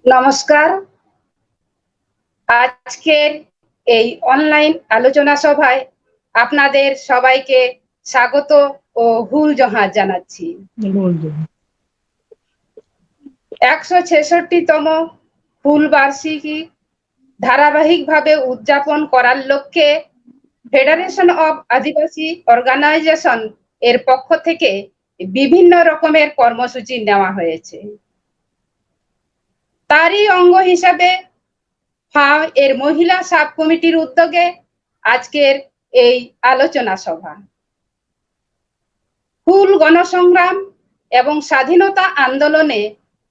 নমস্কার। আজকের এই অনলাইন আলোচনা সভায় আপনাদের সবাইকে স্বাগত ও হুল জহার জানাচ্ছি। 166তম হুল বার্ষিকী ধারাবাহিকভাবে উদযাপন করার লক্ষ্যে ফেডারেশন অব আদিবাসী অর্গানাইজেশন এর পক্ষ থেকে বিভিন্ন রকমের কর্মসূচি নেওয়া হয়েছে। তারই অঙ্গ হিসাবে ফাও এর মহিলা সাব কমিটির উদ্যোগে আজকের এই আলোচনা সভা। হুল গণসংগ্রাম এবং স্বাধীনতা আন্দোলনে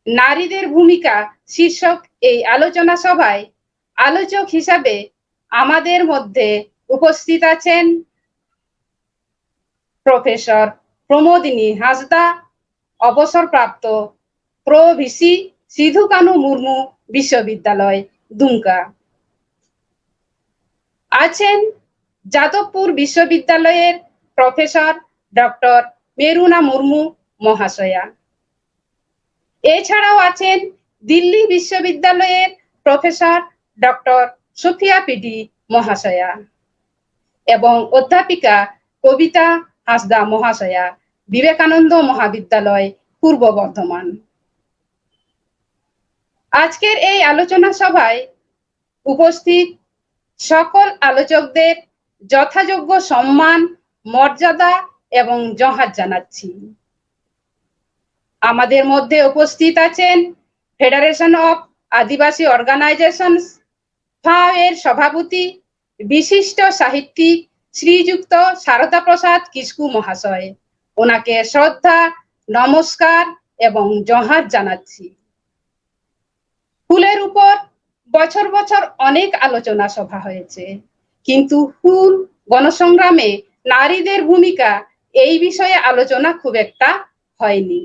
নারীদের ভূমিকা শীর্ষক এই আলোচনা সভায় আলোচক হিসাবে আমাদের মধ্যে উপস্থিত আছেন প্রফেসর প্রমোদিনী হাঁসদা, অবসরপ্রাপ্ত প্রো ভিসি সিধু কানু মুর্মু বিশ্ববিদ্যালয়, দুমকা। আছেন যাদবপুর বিশ্ববিদ্যালয়ের প্রফেসর ডক্টর মেরুনা মুর্মু মহাশয়া। এছাড়াও আছেন দিল্লি বিশ্ববিদ্যালয়ের প্রফেসর ডক্টর সুফিয়া পিডি মহাশয়া এবং অধ্যাপিকা কবিতা হাঁসদা মহাশয়া, বিবেকানন্দ মহাবিদ্যালয়, পূর্ব বর্ধমান। আজকের এই আলোচনা সভায় উপস্থিত সকল আলোচকদের যথাযোগ্য সম্মান, মর্যাদা এবং জহার জানাচ্ছি। আমাদের মধ্যে উপস্থিত আছেন ফেডারেশন অফ আদিবাসী অর্গানাইজেশন ফাও এর সভাপতি, বিশিষ্ট সাহিত্যিক শ্রীযুক্ত সারদা প্রসাদ কিস্কু মহাশয়। ওনাকে শ্রদ্ধা, নমস্কার এবং জহার জানাচ্ছি। হুলের উপর বছর বছর অনেক আলোচনা সভা হয়েছে, কিন্তু হুল গণসংগ্রামে নারীদের ভূমিকা এই বিষয়ে আলোচনা খুব একটা হয়নি।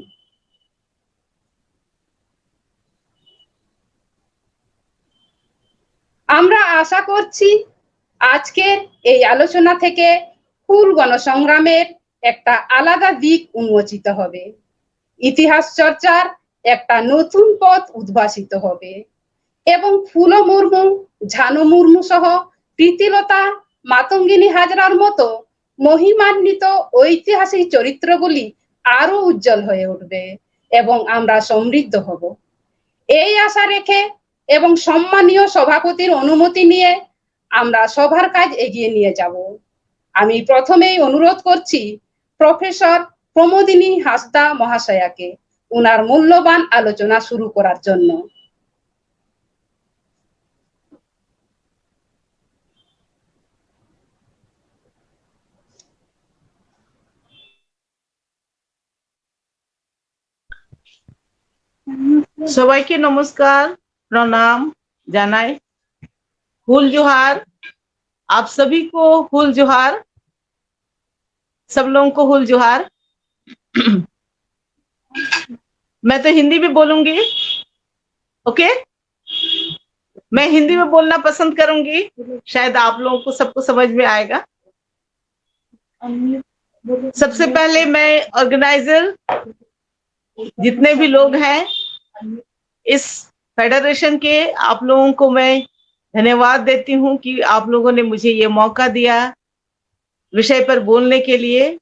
আমরা আশা করছি আজকের এই আলোচনা থেকে হুল গণসংগ্রামের একটা আলাদা দিক উন্মোচিত হবে, ইতিহাস চর্চার একটা নতুন পথ উদ্ভাসিত হবে এবং ফুলো মুর্মু, ঝানু মুর্মু সহ প্রীতিলতা, মাতঙ্গিনী হাজরার মতো মহিমান্বিত ঐতিহাসিক চরিত্রগুলি আরো উজ্জ্বল হয়ে উঠবে এবং আমরা সমৃদ্ধ হব। এই আশা রেখে এবং সম্মানীয় সভাপতির অনুমতি নিয়ে আমরা সভার কাজ এগিয়ে নিয়ে যাব। আমি প্রথমেই অনুরোধ করছি প্রফেসর প্রমোদিনী হাঁসদা মহাশয়াকে উনার মূল্যবান আলোচনা শুরু করার জন্য। সবাইকে নমস্কার, प्रणाम জানাই। हुल जोहार, आप सभी को हुल जोहार, सब लोगों को हुल जोहार। मैं तो हिंदी में बोलूंगी, ओके? मैं हिंदी में बोलना पसंद करूंगी, शायद आप लोगों को सबको समझ में आएगा। सबसे पहले मैं ऑर्गेनाइजर जितने भी लोग हैं इस फेडरेशन के, आप लोगों को मैं धन्यवाद देती हूँ कि आप लोगों ने मुझे ये मौका दिया विषय पर बोलने के लिए।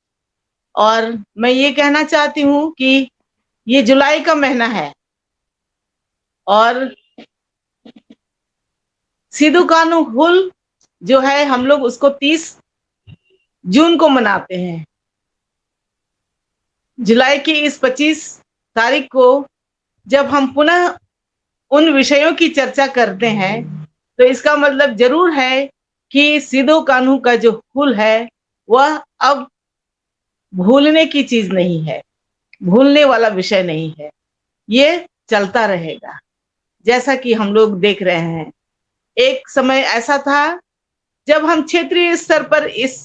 और मैं ये कहना चाहती हूँ कि ये जुलाई का महीना है और सिधु कानू हुल जो है हम लोग उसको 30 जून को मनाते हैं। जुलाई की इस 25 तारीख को जब हम पुनः उन विषयों की चर्चा करते हैं तो इसका मतलब जरूर है कि सिधु कान्हू का जो हुल है वह अब भूलने की चीज नहीं है, भूलने वाला विषय नहीं है, ये चलता रहेगा। जैसा कि हम लोग देख रहे हैं, एक समय ऐसा था जब हम क्षेत्रीय स्तर पर इस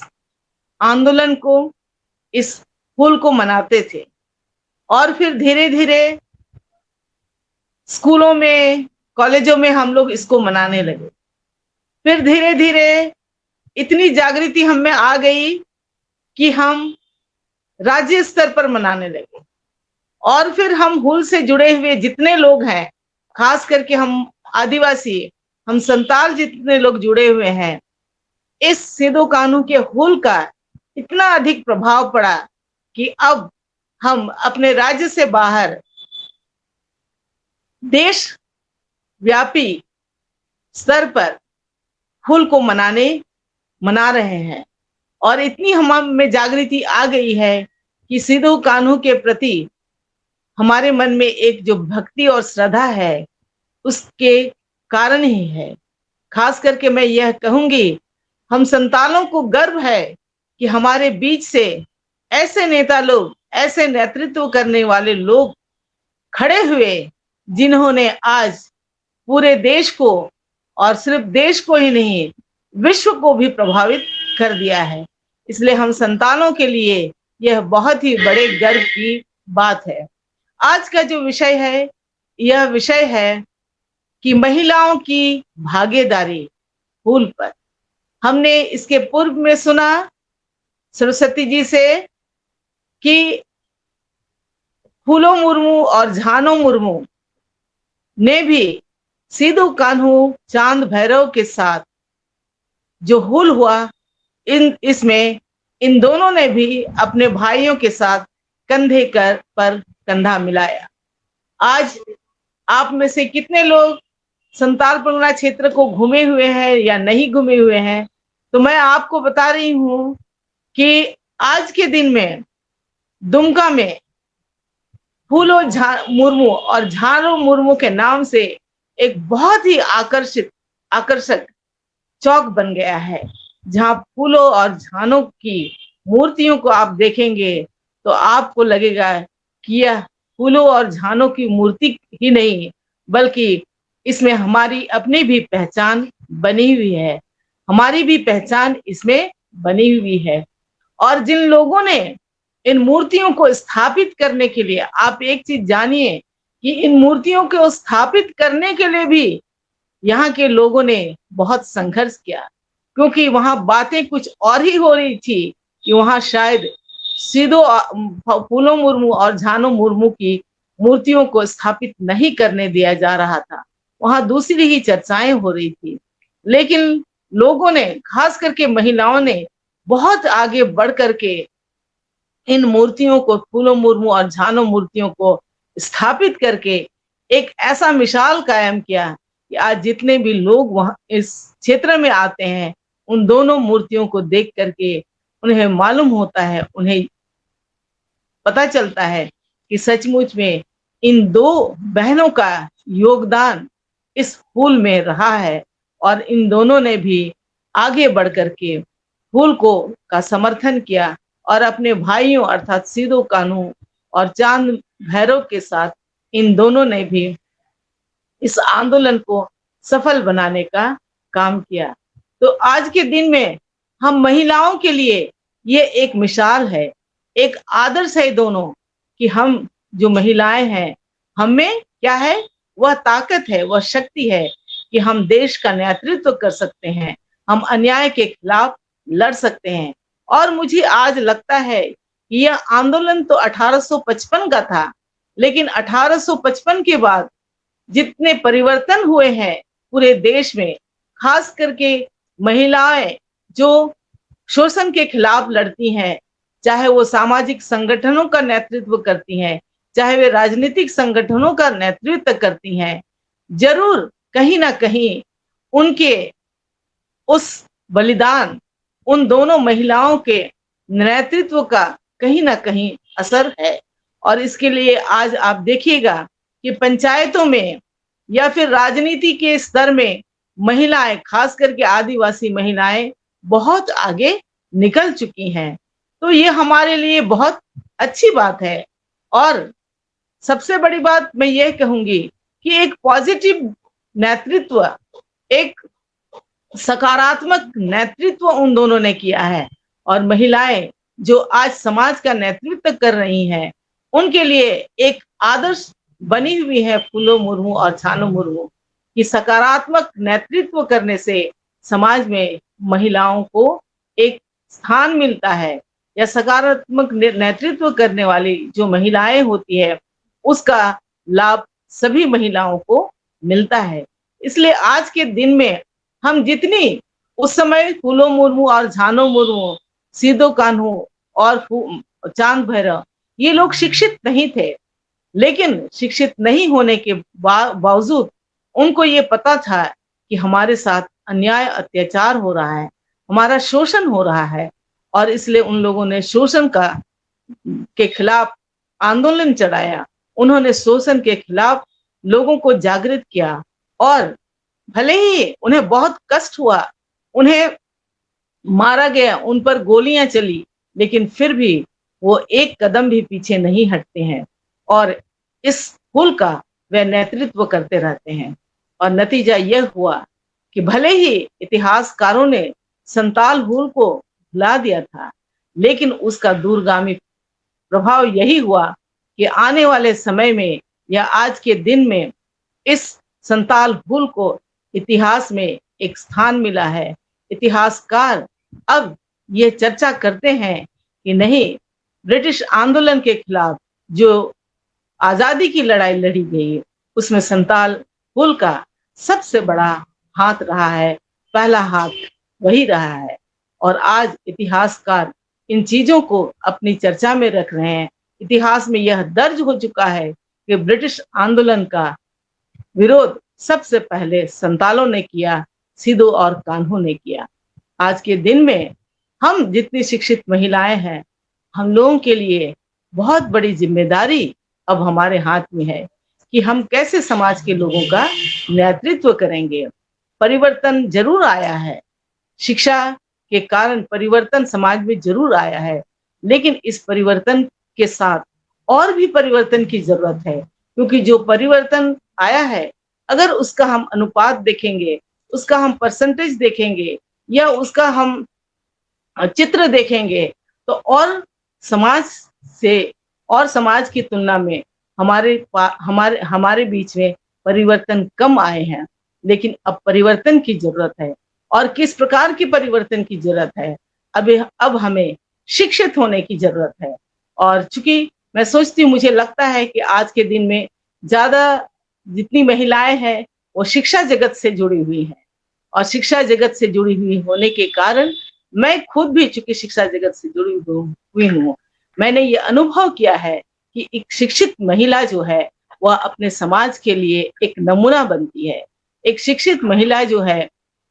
आंदोलन को, इस हुल को मनाते थे और फिर धीरे धीरे स्कूलों में, कॉलेजों में हम लोग इसको मनाने लगे। फिर धीरे धीरे इतनी जागृति हम में आ गई कि हम राज्य स्तर पर मनाने लगे और फिर हम हुल से जुड़े हुए जितने लोग हैं खास करके हम आदिवासी, हम संताल जितने लोग जुड़े हुए हैं, इस सिदो कान्हू के हुल का इतना अधिक प्रभाव पड़ा कि अब हम अपने राज्य से बाहर देश व्यापी स्तर पर हुल को मना रहे हैं। और इतनी हम में जागृति आ गई है कि सिदो कान्हू के प्रति हमारे मन में एक जो भक्ति और श्रद्धा है उसके कारण ही है। खास करके मैं यह कहूंगी, हम संतालों को गर्व है कि हमारे बीच से ऐसे नेता लोग, ऐसे नेतृत्व करने वाले लोग खड़े हुए जिन्होंने आज पूरे देश को, और सिर्फ देश को ही नहीं विश्व को भी प्रभावित कर दिया है। इसलिए हम संतानों के लिए यह बहुत ही बड़े गर्व की बात है। आज का जो विषय है, यह विषय है कि महिलाओं की भागीदारी हुल पर। हमने इसके पूर्व में सुना सरस्वती जी से कि फूलो मुर्मू और झानो मुर्मू ने भी सिदो कान्हू चांद भैरव के साथ जो हुल हुआ, इसमें इन दोनों ने भी अपने भाइयों के साथ कंधे पर कंधा मिलाया। आज आप में से कितने लोग संताल परगना क्षेत्र को घूमे हुए हैं या नहीं घूमे हुए हैं, तो मैं आपको बता रही हूं कि आज के दिन में दुमका में फूलो मुर्मू और झानो मुर्मू के नाम से एक बहुत ही आकर्षक चौक बन गया है, जहां फूलो और झानो की मूर्तियों को आप देखेंगे तो आपको लगेगा कि यह फूलो और झानो की मूर्ति ही नहीं, बल्कि इसमें हमारी अपनी भी पहचान बनी हुई है, हमारी भी पहचान इसमें बनी हुई है। और जिन लोगों ने इन मूर्तियों को स्थापित करने के लिए, आप एक चीज जानिए कि इन मूर्तियों को स्थापित करने के लिए भी यहाँ के लोगों ने बहुत संघर्ष किया, क्योंकि वहां बातें कुछ और ही हो रही थी कि वहां शायद सिदो फूलो मुर्मू और झानो मुर्मू की मूर्तियों को स्थापित नहीं करने दिया जा रहा था, वहां दूसरी ही चर्चाएं हो रही थी। लेकिन लोगों ने, खास करके महिलाओं ने बहुत आगे बढ़ करके इन मूर्तियों को, फूलो मुर्मू और झानो मूर्तियों को स्थापित करके एक ऐसा मिसाल कायम किया कि आज जितने भी लोग वहां इस क्षेत्र में आते हैं, उन दोनों मूर्तियों को देख करके उन्हें मालूम होता है, उन्हें पता चलता है कि सचमुच में इन दो बहनों का योगदान इस हुल में रहा है। और इन दोनों ने भी आगे बढ़ करके हुल को का समर्थन किया और अपने भाइयों अर्थात सिदो कान्हू और चांद भैरव के साथ इन दोनों ने भी इस आंदोलन को सफल बनाने का काम किया। तो आज के दिन में हम महिलाओं के लिए ये एक मिसाल है, एक आदर्श है दोनों, कि हम जो महिलाएं हैं, हमें क्या है, वह ताकत है, वह शक्ति है कि हम देश का नेतृत्व कर सकते हैं, हम अन्याय के खिलाफ लड़ सकते हैं। और मुझे आज लगता है कि यह आंदोलन तो 1855 का था, लेकिन 1855 के बाद जितने परिवर्तन हुए हैं पूरे देश में, खास करके महिलाएं जो शोषण के खिलाफ लड़ती हैं, चाहे वो सामाजिक संगठनों का नेतृत्व करती हैं, चाहे वे राजनीतिक संगठनों का नेतृत्व करती हैं, जरूर कहीं ना कहीं उनके उस बलिदान, उन दोनों महिलाओं के नेतृत्व का कहीं ना कहीं असर है। और इसके लिए आज आप देखिएगा कि पंचायतों में या फिर राजनीति के स्तर में महिलाएं, खास करके आदिवासी महिलाएं बहुत आगे निकल चुकी हैं। तो ये हमारे लिए बहुत अच्छी बात है। और सबसे बड़ी बात मैं ये कहूंगी कि एक पॉजिटिव नेतृत्व, एक सकारात्मक नेतृत्व उन दोनों ने किया है। और महिलाएं जो आज समाज का नेतृत्व कर रही हैं, उनके लिए एक आदर्श बनी हुई है फूलो मुर्मू और झानो मुर्मू कि सकारात्मक नेतृत्व करने से समाज में महिलाओं को एक स्थान मिलता है, या सकारात्मक नेतृत्व करने वाली जो महिलाएं होती है उसका लाभ सभी महिलाओं को मिलता है। इसलिए आज के दिन में हम जितनी उस समय फूलो मुर्मू और झानो मुर्मू, सीधो कान्हू और चांद भैरव, ये लोग शिक्षित नहीं थे, लेकिन शिक्षित नहीं होने के बावजूद उनको ये पता था कि हमारे साथ अन्याय अत्याचार हो रहा है, हमारा शोषण हो रहा है, और इसलिए उन लोगों ने शोषण के खिलाफ आंदोलन चलाया। उन्होंने शोषण के खिलाफ लोगों को जागृत किया, और भले ही उन्हें बहुत कष्ट हुआ, उन्हें मारा गया, उन पर गोलियां चली, लेकिन फिर भी वो एक कदम भी पीछे नहीं हटते हैं और इस हुल का वे नेतृत्व करते रहते हैं। और नतीजा यह हुआ कि भले ही इतिहासकारों ने संताल हुल को भुला दिया था, लेकिन उसका दूरगामी प्रभाव यही हुआ कि आने वाले समय में या आज के दिन में इस संताल हुल को इतिहास में एक स्थान मिला है। इतिहासकार अब ये चर्चा करते हैं कि नहीं, ब्रिटिश आंदोलन के खिलाफ जो आजादी की लड़ाई लड़ी गई, उसमें संताल हुल का सबसे बड़ा हाथ रहा है, पहला हाथ वही रहा है। और आज इतिहासकार इन चीजों को अपनी चर्चा में रख रहे हैं। इतिहास में यह दर्ज हो चुका है कि ब्रिटिश आंदोलन का विरोध सबसे पहले संतालों ने किया, सीधो और कान्हू ने किया। आज के दिन में हम जितनी शिक्षित महिलाएं हैं, हम लोगों के लिए बहुत बड़ी जिम्मेदारी अब हमारे हाथ में है कि हम कैसे समाज के लोगों का नेतृत्व करेंगे। परिवर्तन जरूर आया है, शिक्षा के कारण परिवर्तन समाज में जरूर आया है, लेकिन इस परिवर्तन के साथ और भी परिवर्तन की जरूरत है, क्योंकि जो परिवर्तन आया है, अगर उसका हम अनुपात देखेंगे, उसका हम परसेंटेज देखेंगे या उसका हम चित्र देखेंगे, तो और समाज की तुलना में हमारे बीच में परिवर्तन कम आए हैं। लेकिन अब परिवर्तन की जरूरत है, और किस प्रकार की परिवर्तन की जरूरत है? अब हमें शिक्षित होने की जरूरत है। और चूंकि मैं सोचती हूँ, मुझे लगता है कि आज के दिन में ज्यादा जितनी महिलाएं हैं वो शिक्षा जगत से जुड़ी हुई हैं, और शिक्षा जगत से जुड़ी हुई होने के कारण मैं खुद भी चूंकि शिक्षा जगत से जुड़ी हुई हूँ, मैंने ये अनुभव किया है कि एक शिक्षित महिला जो है वह अपने समाज के लिए एक नमूना बनती है। एक शिक्षित महिला जो है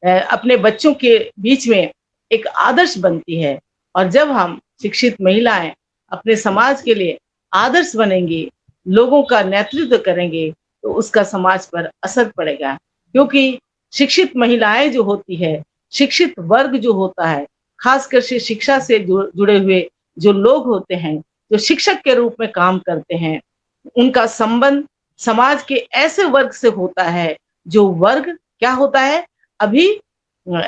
अपने बच्चों के बीच में एक आदर्श बनती है। और जब हम शिक्षित महिलाएं अपने समाज के लिए आदर्श बनेंगी, लोगों का नेतृत्व करेंगे, तो उसका समाज पर असर पड़ेगा। क्योंकि शिक्षित महिलाएं जो होती है, शिक्षित वर्ग जो होता है, खासकर से शिक्षा से जुड़े हुए जो लोग होते हैं, जो शिक्षक के रूप में काम करते हैं, उनका संबंध समाज के ऐसे वर्ग से होता है जो वर्ग क्या होता है, अभी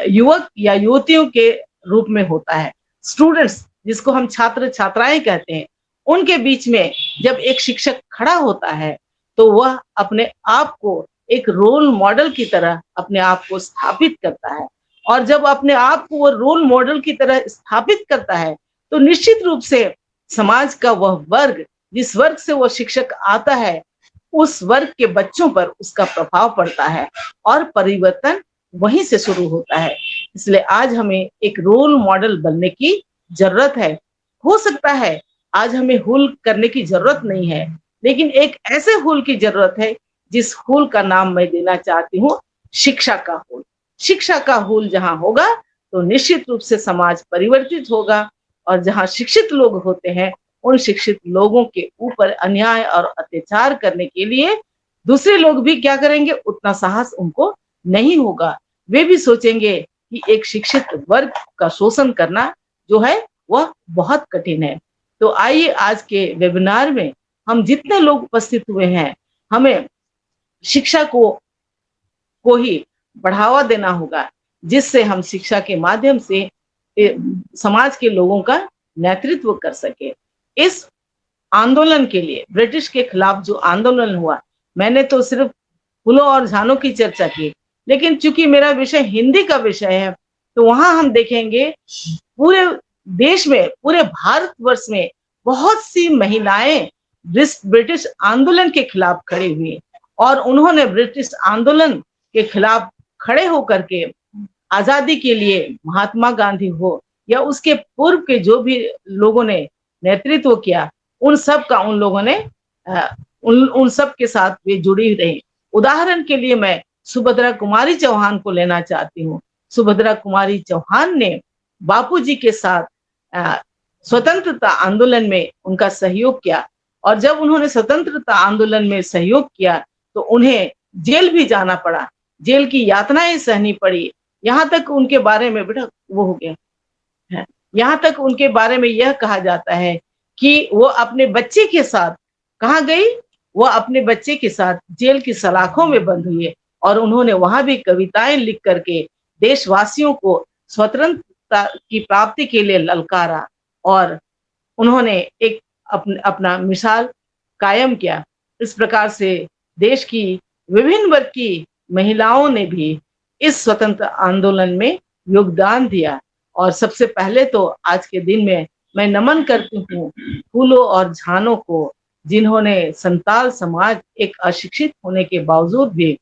युवक या युवतियों के रूप में होता है। स्टूडेंट्स, जिसको हम छात्र छात्राएं कहते हैं, उनके बीच में जब एक शिक्षक खड़ा होता है तो वह अपने आप को एक रोल मॉडल की तरह अपने आप को स्थापित करता है। और जब अपने आप को वो रोल मॉडल की तरह स्थापित करता है तो निश्चित रूप से समाज का वह वर्ग, जिस वर्ग से वह शिक्षक आता है, उस वर्ग के बच्चों पर उसका प्रभाव पड़ता है और परिवर्तन वहीं से शुरू होता है। इसलिए आज हमें एक रोल मॉडल बनने की जरूरत है। हो सकता है आज हमें हुल करने की जरूरत नहीं है, लेकिन एक ऐसे हुल की जरूरत है जिस हुल का नाम मैं देना चाहती हूँ शिक्षा का हुल। शिक्षा का हुल जहां होगा तो निश्चित रूप से समाज परिवर्तित होगा, और जहां शिक्षित लोग होते हैं, उन शिक्षित लोगों के ऊपर अन्याय और अत्याचार करने के लिए दूसरे लोग भी क्या करेंगे, उतना साहस उनको नहीं होगा। वे भी सोचेंगे कि एक शिक्षित वर्ग का शोषण करना जो है वह बहुत कठिन है। तो आइए आज के वेबिनार में हम जितने लोग उपस्थित हुए हैं, हमें शिक्षा को ही बढ़ावा देना होगा, जिससे हम शिक्षा के माध्यम से समाज के लोगों का नेतृत्व कर सके। इस आंदोलन के लिए, ब्रिटिश के खिलाफ जो आंदोलन हुआ, मैंने तो सिर्फ फूलों और झानों की चर्चा की, लेकिन चूंकि मेरा विषय हिंदी का विषय है तो वहां हम देखेंगे पूरे देश में, पूरे भारतवर्ष में बहुत सी महिलाएं ब्रिटिश आंदोलन के खिलाफ खड़ी हुई, और उन्होंने ब्रिटिश आंदोलन के खिलाफ खड़े होकर के आजादी के लिए महात्मा गांधी हो या उसके पूर्व के जो भी लोगों ने नेतृत्व किया, उन सब का उन लोगों ने उन सब के साथ वे जुड़ी रही। उदाहरण के लिए मैं सुभद्रा कुमारी चौहान को लेना चाहती हूँ। सुभद्रा कुमारी चौहान ने बापूजी के साथ स्वतंत्रता आंदोलन में उनका सहयोग किया, और जब उन्होंने स्वतंत्रता आंदोलन में सहयोग किया तो उन्हें जेल भी जाना पड़ा, जेल की यातनाएं सहनी पड़ी। यहाँ तक उनके बारे में बेटा वो हो गया है, यहाँ तक उनके बारे में यह कहा जाता है कि वो अपने बच्चे के साथ कहाँ गई, वो अपने बच्चे के साथ जेल की सलाखों में बंद हुई और उन्होंने वहां भी कविताएं लिख करके देशवासियों को स्वतंत्रता की प्राप्ति के लिए ललकारा, और उन्होंने एक अपना मिसाल कायम किया। इस प्रकार से देश की विभिन्न वर्ग की महिलाओं ने भी इस स्वतंत्र आंदोलन में योगदान दिया। और सबसे पहले तो आज के दिन में मैं नमन करती हूँ फूलों और झानों को, जिन्होंने संताल समाज एक अशिक्षित होने के बावजूद भी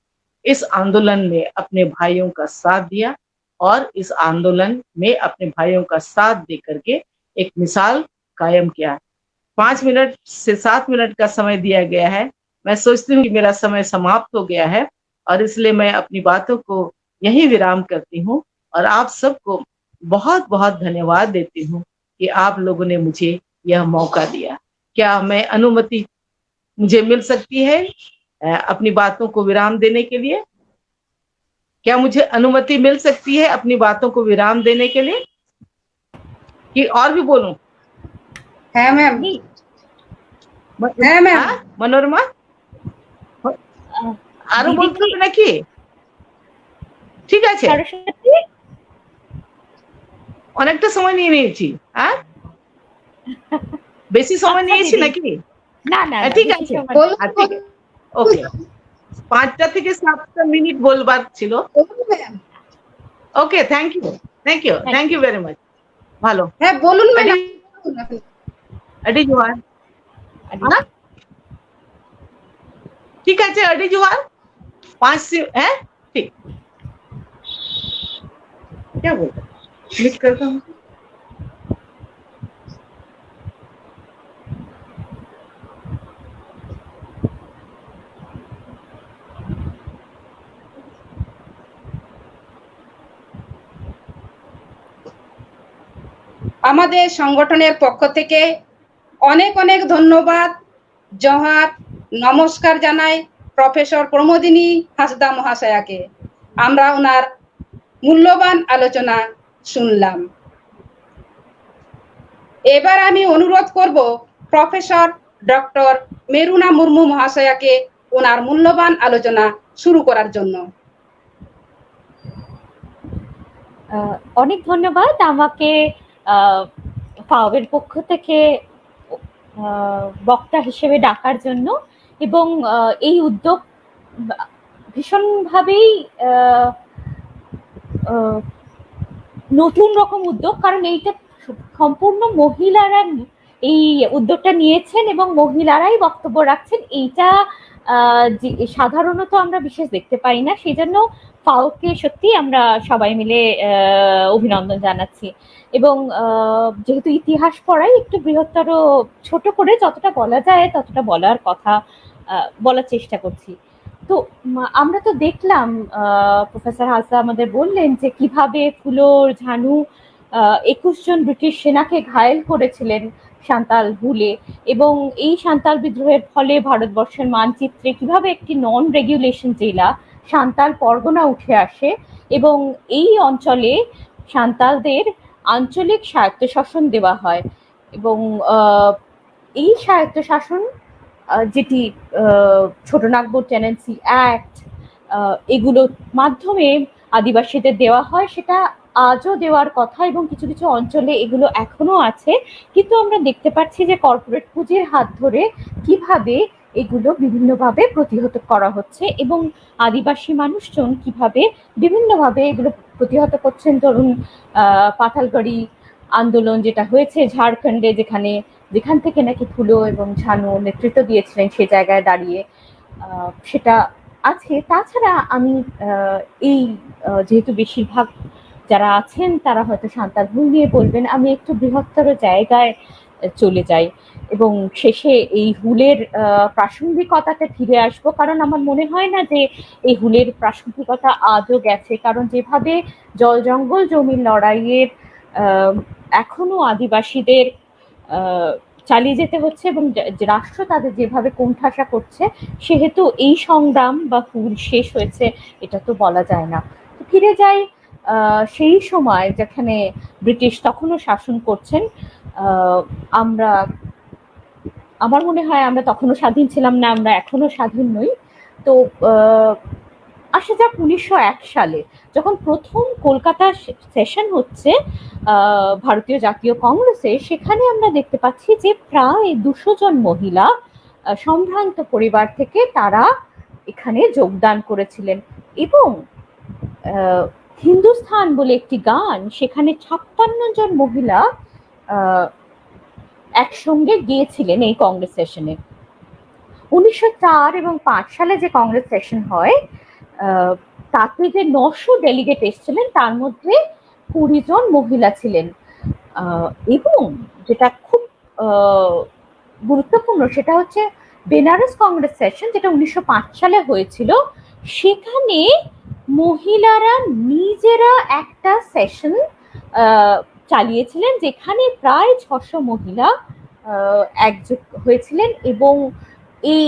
इस आंदोलन में अपने भाइयों का साथ दिया और इस आंदोलन में अपने भाइयों का साथ दे करके एक मिसाल कायम किया। 5 मिनट से 7 मिनट का समय दिया गया है। मैं सोचती हूँ कि मेरा समय समाप्त हो गया है और इसलिए मैं अपनी बातों को यहीं विराम करती हूँ और आप सबको बहुत बहुत धन्यवाद देती हूँ कि आप लोगों ने मुझे यह मौका दिया। क्या मैं अनुमति मुझे मिल सकती है अपनी बातों को विराम देने के लिए? क्या मुझे अनुमति मिल सकती है अपनी बातों को विराम देने के लिए कि और भी बोलूं? है मैम, है मैम। मनोरमा আরো বলতে হবে নাকি? ঠিক আছে, অনেকটা সময় নিয়ে নিয়েছি। হ্যাঁ, বেশি সময় নিয়েছি নাকি? না না, ঠিক আছে, ওকে। 5টা থেকে 7টা মিনিট বলবার ছিল। Okay, thank you, thank you, thank you very much. ভালো, হ্যাঁ বলুন ম্যাডাম। আডি জোয়ার, ঠিক আছে, আডি জোয়ার 5 से है ठीक। क्या बोलते क्लिक करता हूँ। আমাদের সংগঠনের পক্ষ থেকে অনেক অনেক ধন্যবাদ, জোহার, নমস্কার জানাই প্রফেসর প্রমোদিনী হাসদা মহাশয়াকে। আমরা ওনার মূল্যবান আলোচনা শুনলাম। এবার আমি অনুরোধ করব প্রফেসর ডক্টর মেরুনা মুর্মু মহাশয়াকে ওনার মূল্যবান আলোচনা শুরু করার জন্য। অনেক ধন্যবাদ আমাকে ফাওয়ের পক্ষ থেকে বক্তা হিসেবে ডাকার জন্য, এবং এই উদ্যোগ ভীষণভাবেই নতুন রকম উদ্যোগ, কারণ এইটা সম্পূর্ণ মহিলারা এই উদ্যোগটা নিয়েছেন এবং মহিলারাই বক্তব্য রাখছেন। এইটা সাধারণত আমরা বিশেষ দেখতে পাই না, সেই জন্য ফাওকে সত্যি আমরা সবাই মিলে অভিনন্দন জানাচ্ছি। এবং যেহেতু ইতিহাস পড়াই, একটু বৃহত্তর ছোট করে যতটা বলা যায় ততটা বলার কথা বলার চেষ্টা করছি। তো আমরা তো দেখলাম প্রফেসর হাসদা আমাদের বললেন যে কিভাবে ফুলোর ঝানু 21 জন ব্রিটিশ সেনাকে ঘায়েল করেছিলেন সান্তাল ভুলে, এবং এই সান্তাল বিদ্রোহের ফলে ভারতবর্ষের মানচিত্রে কিভাবে একটি নন রেগুলেশন জেলা সান্তাল পরগনা উঠে আসে এবং এই অঞ্চলে সান্তালদের আঞ্চলিক স্বায়ত্তশাসন দেওয়া হয়। এবং এই স্বায়ত্তশাসন যেটি ছোটনাগপুর টেনেন্সি অ্যাক্ট এগুলোর মাধ্যমে আদিবাসীদের দেওয়া হয়, সেটা আজও দেওয়ার কথা এবং কিছু কিছু অঞ্চলে এগুলো এখনো আছে। কিন্তু আমরা দেখতে পাচ্ছি যে কর্পোরেট পুঁজির হাত ধরে কিভাবে এগুলো বিভিন্নভাবে প্রতিহত করা হচ্ছে এবং আদিবাসী মানুষজন কিভাবে বিভিন্নভাবে এগুলো প্রতিহত করছেন। ধরুন পাতালগড়ি আন্দোলন যেটা হয়েছে ঝাড়খণ্ডে, যেখান থেকে নাকি ফুলো এবং ঝানু নেতৃত্ব দিয়েছিলেন, সে জায়গায় দাঁড়িয়ে সেটা আছে। তাছাড়া আমি এই যেহেতু বেশিরভাগ যারা আছেন তারা হয়তো সাঁওতাল হুল নিয়ে বলবেন, আমি একটু বৃহত্তর জায়গায় চলে যাই এবং শেষে এই হুলের প্রাসঙ্গিকতাতে ফিরে আসবো, কারণ আমার মনে হয় না যে এই হুলের প্রাসঙ্গিকতা আজও গেছে। কারণ যেভাবে জল জঙ্গল জমির লড়াইয়ের এখনো আদিবাসীদের চালিয়ে যেতে হচ্ছে এবং রাষ্ট্র তাদের যেভাবে কোণঠাসা করছে, সেহেতু এই সংগ্রাম বা হুল শেষ হয়েছে এটা তো বলা যায় না। তো ফিরে যাই সেই সময় যেখানে ব্রিটিশ তখনও শাসন করছেন। আমরা, আমার মনে হয় আমরা তখনও স্বাধীন ছিলাম না, আমরা এখনো স্বাধীন নই। তো আসা যাক 1901 সালে যখন প্রথম কলকাতা সেশন হচ্ছে ভারতীয় জাতীয় কংগ্রেসে, সেখানে আমরা দেখতে পাচ্ছি যে প্রায় 200 জন মহিলা সম্ভ্রান্ত পরিবার থেকে তারা এখানে যোগদান করেছিলেন এবং হিন্দুস্থান বলে একটি গান সেখানে 56 জন মহিলা একসঙ্গে গিয়েছিলেন এই কংগ্রেস সেশনে। 1904 এবং 5 সালে যে কংগ্রেস সেশন হয় তাতে যে 900 ডেলিগেট এসেছিলেন তার মধ্যে 20 জন মহিলা ছিলেন। এবং যেটা খুব গুরুত্বপূর্ণ সেটা হচ্ছে বেনারস কংগ্রেস সেশন, যেটা 1905 সালে হয়েছিল। সেখানে মহিলারা নিজেরা একটা সেশন চালিয়েছিলেন যেখানে প্রায় 600 মহিলা একজোট হয়েছিলেন এবং এই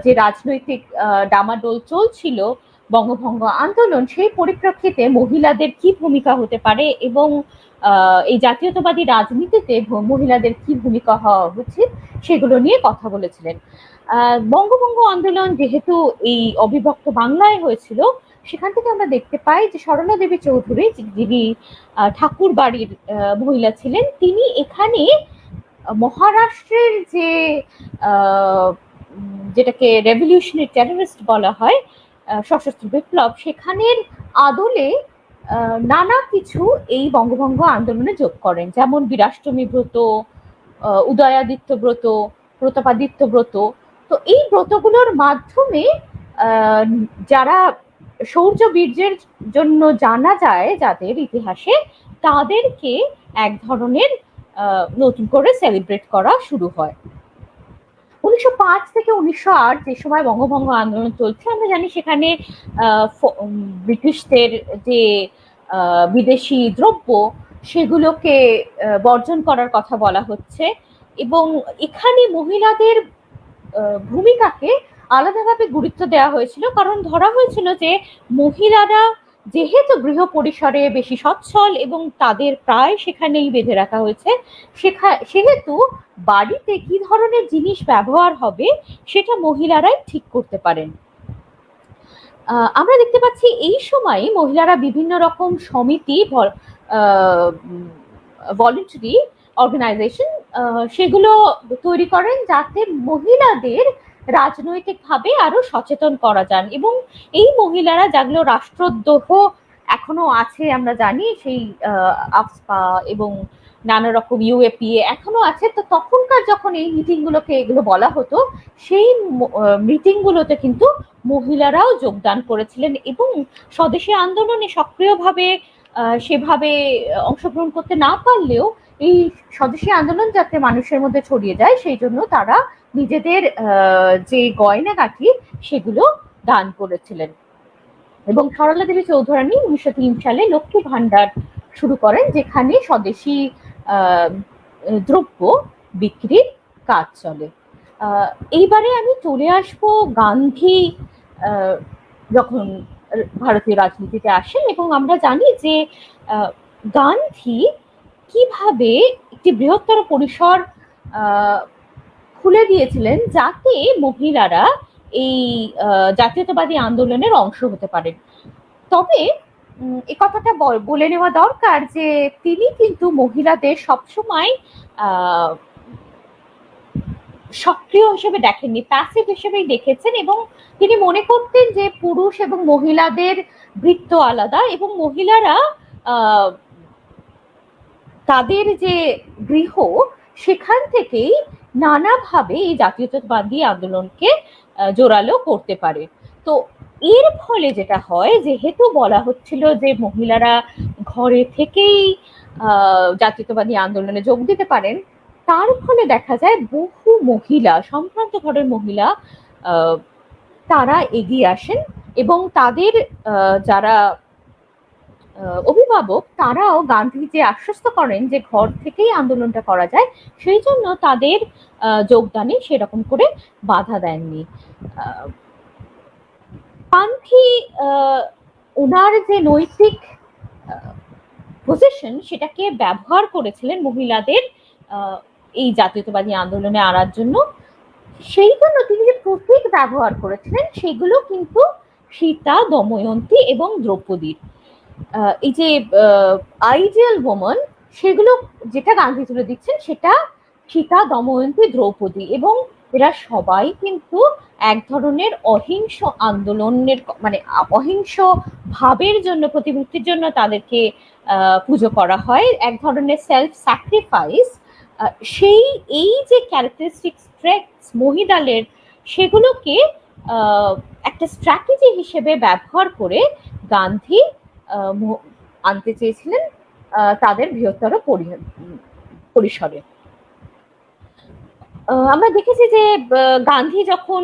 যে রাজনৈতিক ডামাডোল চলছিল বঙ্গভঙ্গ আন্দোলন, সেই পরিপ্রেক্ষিতে মহিলাদের কি ভূমিকা হতে পারে এবং এই জাতীয়তাবাদী রাজনীতিতে মহিলাদের কি ভূমিকা হওয়া উচিত সেগুলো নিয়ে কথা বলেছিলেন। বঙ্গভঙ্গ আন্দোলন যেহেতু এই অবিভক্ত বাংলায় হয়েছিল, সেখান থেকে আমরা দেখতে পাই যে সরলা দেবী চৌধুরী, যিনি ঠাকুর বাড়ির মহিলা ছিলেন, তিনি এখানে মহারাষ্ট্রের যে যেটাকে রেভলিউশনারি টেররিস্ট বলা হয়, সশস্ত্র বিপ্লব, সেখানের আদলে নানা কিছু এই বঙ্গভঙ্গ আন্দোলনে যোগ করেন, যেমন বীরাষ্টমী ব্রত, উদয়াদিত্য ব্রত, প্রতাপাদিত্য ব্রত। তো এই ব্রতগুলোর মাধ্যমে যারা শৌর্য বীর্যের জন্য জানা যায় যাদের ইতিহাসে, তাদেরকে এক ধরনের নতুন করে সেলিব্রেট করা শুরু হয়। 1905 থেকে 1908 যে সময় বঙ্গভঙ্গ আন্দোলন চলছে, আমরা জানি সেখানে ব্রিটিশদের যে বিদেশি দ্রব্য সেগুলোকে বর্জন করার কথা বলা হচ্ছে এবং এখানে মহিলাদের ভূমিকাকে আলাদাভাবে গুরুত্ব দেওয়া হয়েছিল, কারণ ধরা হয়েছিল যে মহিলারা যেহেতু গৃহ পরিসরে বেশি সচ্ছল এবং তাদের প্রায় সেখানেই বেঁধে রাখা হয়েছে, সেহেতু বাড়িতে কি ধরনের জিনিস ব্যবহার হবে সেটা মহিলারাই ঠিক করতে পারেন। আমরা দেখতে পাচ্ছি এই সময় মহিলারা বিভিন্ন রকম সমিতি, ভলেন্টারি অর্গানাইজেশন সেগুলো তৈরি করেন যাতে মহিলাদের রাজনৈতিকভাবে আরো সচেতন করা যান এবং এই মহিলারা, যেগুলো রাষ্ট্রদ্রোহ এখনো আছে আমরা জানি, সেই আফস্পা এবং নানা রকম ইউএপিএ এখনো আছে। তো তখনকার যখন এই মিটিং গুলোকে এগুলো বলা হতো, সেই মিটিং গুলোতে কিন্তু মহিলারাও যোগদান করেছিলেন এবং স্বদেশী আন্দোলনে সক্রিয়ভাবে সেভাবে অংশগ্রহণ করতে না পারলেও এই স্বদেশী আন্দোলন যাতে মানুষের মধ্যে ছড়িয়ে যায় সেই জন্য তারা নিজেদের যে গয়নাগাটি সেগুলো দান করেছিলেন। এবং সরলা দেবী চৌধুরানী 1903 সালে লক্ষ্মী ভান্ডার শুরু করেন, যেখানে স্বদেশী দ্রব্য বিক্রির কাজ চলে। এইবারে আমি চলে আসবো গান্ধী যখন ভারতীয় রাজনীতিতে আসেন এবং আমরা জানি যে গান্ধী কিভাবে একটি বৃহত্তর পরিসর খুলে দিয়েছিলেন যাতে মহিলারা এই জাতীয়তাবাদী আন্দোলনের অংশ হতে পারেন। তবে এই কথাটা বলে নেওয়া দরকার যে তিনি কিন্তু মহিলাদের সবসময় সক্রিয় হিসেবে দেখেননি, প্যাসিভ হিসেবেই দেখেছেন এবং তিনি মনে করতেন যে পুরুষ এবং মহিলাদের বৃত্ত আলাদা এবং মহিলারা তাদের যে গৃহ সেখান থেকেই নানাভাবে এই জাতীয়তাবাদী আন্দোলনকে জোরালো করতে পারে। তো এর ফলে যেটা হয়, যেহেতু বলা হচ্ছিল যে মহিলারা ঘরে থেকেই জাতীয়তাবাদী আন্দোলনে যোগ দিতে পারেন, তার ফলে দেখা যায় বহু মহিলা, সম্ভ্রান্ত ঘরের মহিলা, তারা এগিয়ে আসেন এবং তাদের যারা অভিভাবক তারাও গান্ধী যে আশ্বস্ত করেন যে ঘর থেকেই আন্দোলনটা করা যায়, সেই জন্য তাদের যোগদানে সেরকম করে বাধা দেননি। গান্ধী ওনার যে নৈতিক পজিশন সেটাকে ব্যবহার করেছিলেন মহিলাদের এই জাতীয়তাবাদী আন্দোলনে আনার জন্য। সেই জন্য তিনি যে প্রতীক ব্যবহার করেছিলেন সেগুলো কিন্তু সীতা, দময়ন্তী এবং দ্রৌপদীর এই যে আইডিয়াল ওম্যান, সেগুলো যেটা গান্ধী তুলে দিচ্ছেন সেটা সীতা, দময়ন্তী, দ্রৌপদী, এবং এরা সবাই কিন্তু এক ধরনের অহিংস আন্দোলনের মানে অহিংস ভাবের জন্য, প্রতিমূর্তির জন্য তাদেরকে পুজো করা হয়, এক ধরনের সেলফ স্যাক্রিফাইস। সেই এই যে ক্যারেক্টারিস্টিক ট্রেটস মহিলাদের, সেগুলোকে একটা স্ট্র্যাটেজি হিসেবে ব্যবহার করে গান্ধী আনতে চেয়েছিলেন তাদের বৃহত্তর পরিসরে। আমরা দেখেছি যে গান্ধী যখন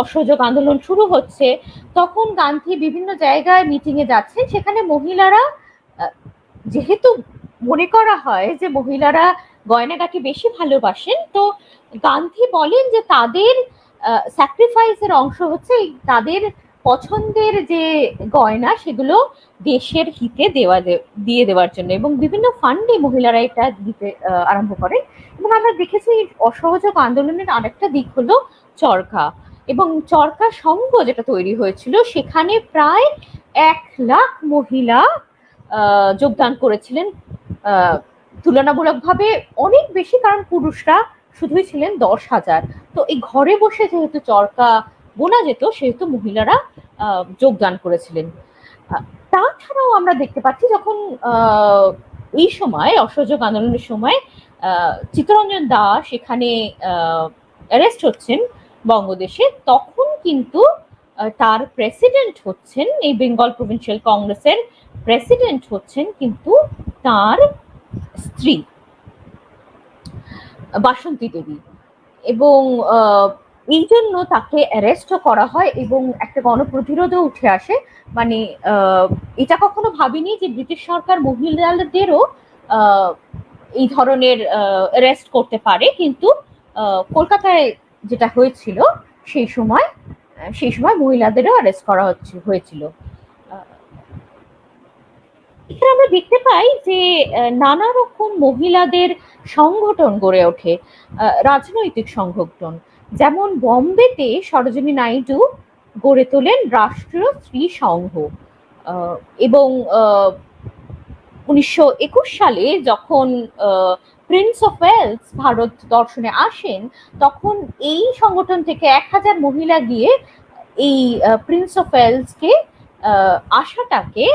অসহযোগ আন্দোলন শুরু হচ্ছে, তখন গান্ধী বিভিন্ন জায়গায় মিটিং এ যাচ্ছেন। সেখানে মহিলারা, যেহেতু মনে করা হয় যে মহিলারা গয়নাগাটি বেশি ভালোবাসেন, তো গান্ধী বলেন যে তাদের স্যাক্রিফাইসের অংশ হচ্ছে তাদের পছন্দের যে গয়না সেগুলো দেশের হিতে দিয়ে দেওয়ার জন্য, এবং বিভিন্ন ফান্ডে মহিলারা এটা দিতে আরম্ভ করেন। এবং আমরা দেখেছি অসহযোগ আন্দোলনের আরেকটা দিক হলো চরকা, এবং চরকা সংঘ যেটা তৈরি হয়েছিল সেখানে প্রায় 1,00,000 মহিলা যোগদান করেছিলেন, তুলনামূলকভাবে অনেক বেশি, কারণ পুরুষরা শুধুই ছিলেন 10,000। তো এই ঘরে বসে যেহেতু চরকা বোনা যেত, সেহেতু মহিলারা যোগদান করেছিলেন। তাছাড়াও আমরা দেখতে পাচ্ছি যখন এই সময় অসহযোগ আন্দোলনের সময় চিত্তরঞ্জন দাস এখানে অ্যারেস্ট হচ্ছেন বঙ্গদেশে, তখন কিন্তু তার প্রেসিডেন্ট হচ্ছেন, এই বেঙ্গল প্রভিন্সিয়াল কংগ্রেসের প্রেসিডেন্ট হচ্ছেন কিন্তু তার স্ত্রী বাসন্তী দেবী, এবং এই জন্য তাকে অ্যারেস্টও করা হয় এবং একটা গণপ্রতিরোধও উঠে আসে। মানে এটা কখনো ভাবিনি যে ব্রিটিশ সরকার মহিলাদেরও এই ধরনের অ্যারেস্ট করতে পারে, কিন্তু কলকাতায় যেটা হয়েছিল সেই সময় মহিলাদেরও অ্যারেস্ট করা হয়েছিল। এখানে আমরা দেখতে পাই যে নানা রকম মহিলাদের সংগঠন গড়ে ওঠে, রাজনৈতিক সংগঠন। যেমন বোম্বেতে সরোজিনী নাইডু গড়ে তোলেন রাষ্ট্রীয় স্ত্রী সংঘ, এবং 1921 সালে যখন প্রিন্স অফ ওয়েলস ভারত দর্শনে আসেন, তখন এই সংগঠন থেকে 1,000 মহিলা গিয়ে এই প্রিন্স অফ ওয়েলসকে আশাটাকে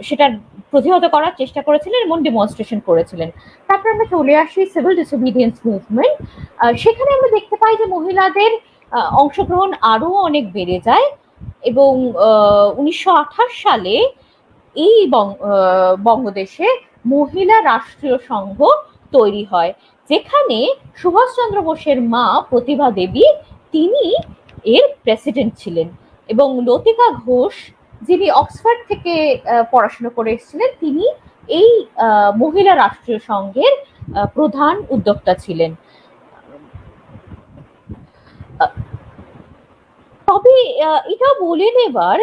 সেটা প্রতিহত করার চেষ্টা করেছিলেন এবং ডেমনস্ট্রেশন করেছিলেন। তারপর আমরা চলে আসি সিভিল ডিসোবিডিয়েন্স মুভমেন্ট। সেখানে আমরা দেখতে পাই যে মহিলাদের অংশগ্রহণ আরো অনেক বেড়ে যায়, এবং 1928 সালে এই বঙ্গদেশে মহিলা রাষ্ট্রীয় সংঘ তৈরি হয়, যেখানে সুভাষচন্দ্র বোসের মা প্রতিভা দেবী তিনি এর প্রেসিডেন্ট ছিলেন, এবং লতিকা ঘোষ যিনি অক্সফোর্ড থেকে পড়াশোনা করে এসেছিলেন, তিনি এই মহিলা রাষ্ট্রীয় সংঘের প্রধান উদ্যোক্তা ছিলেন। তবে এটা বলে নেবার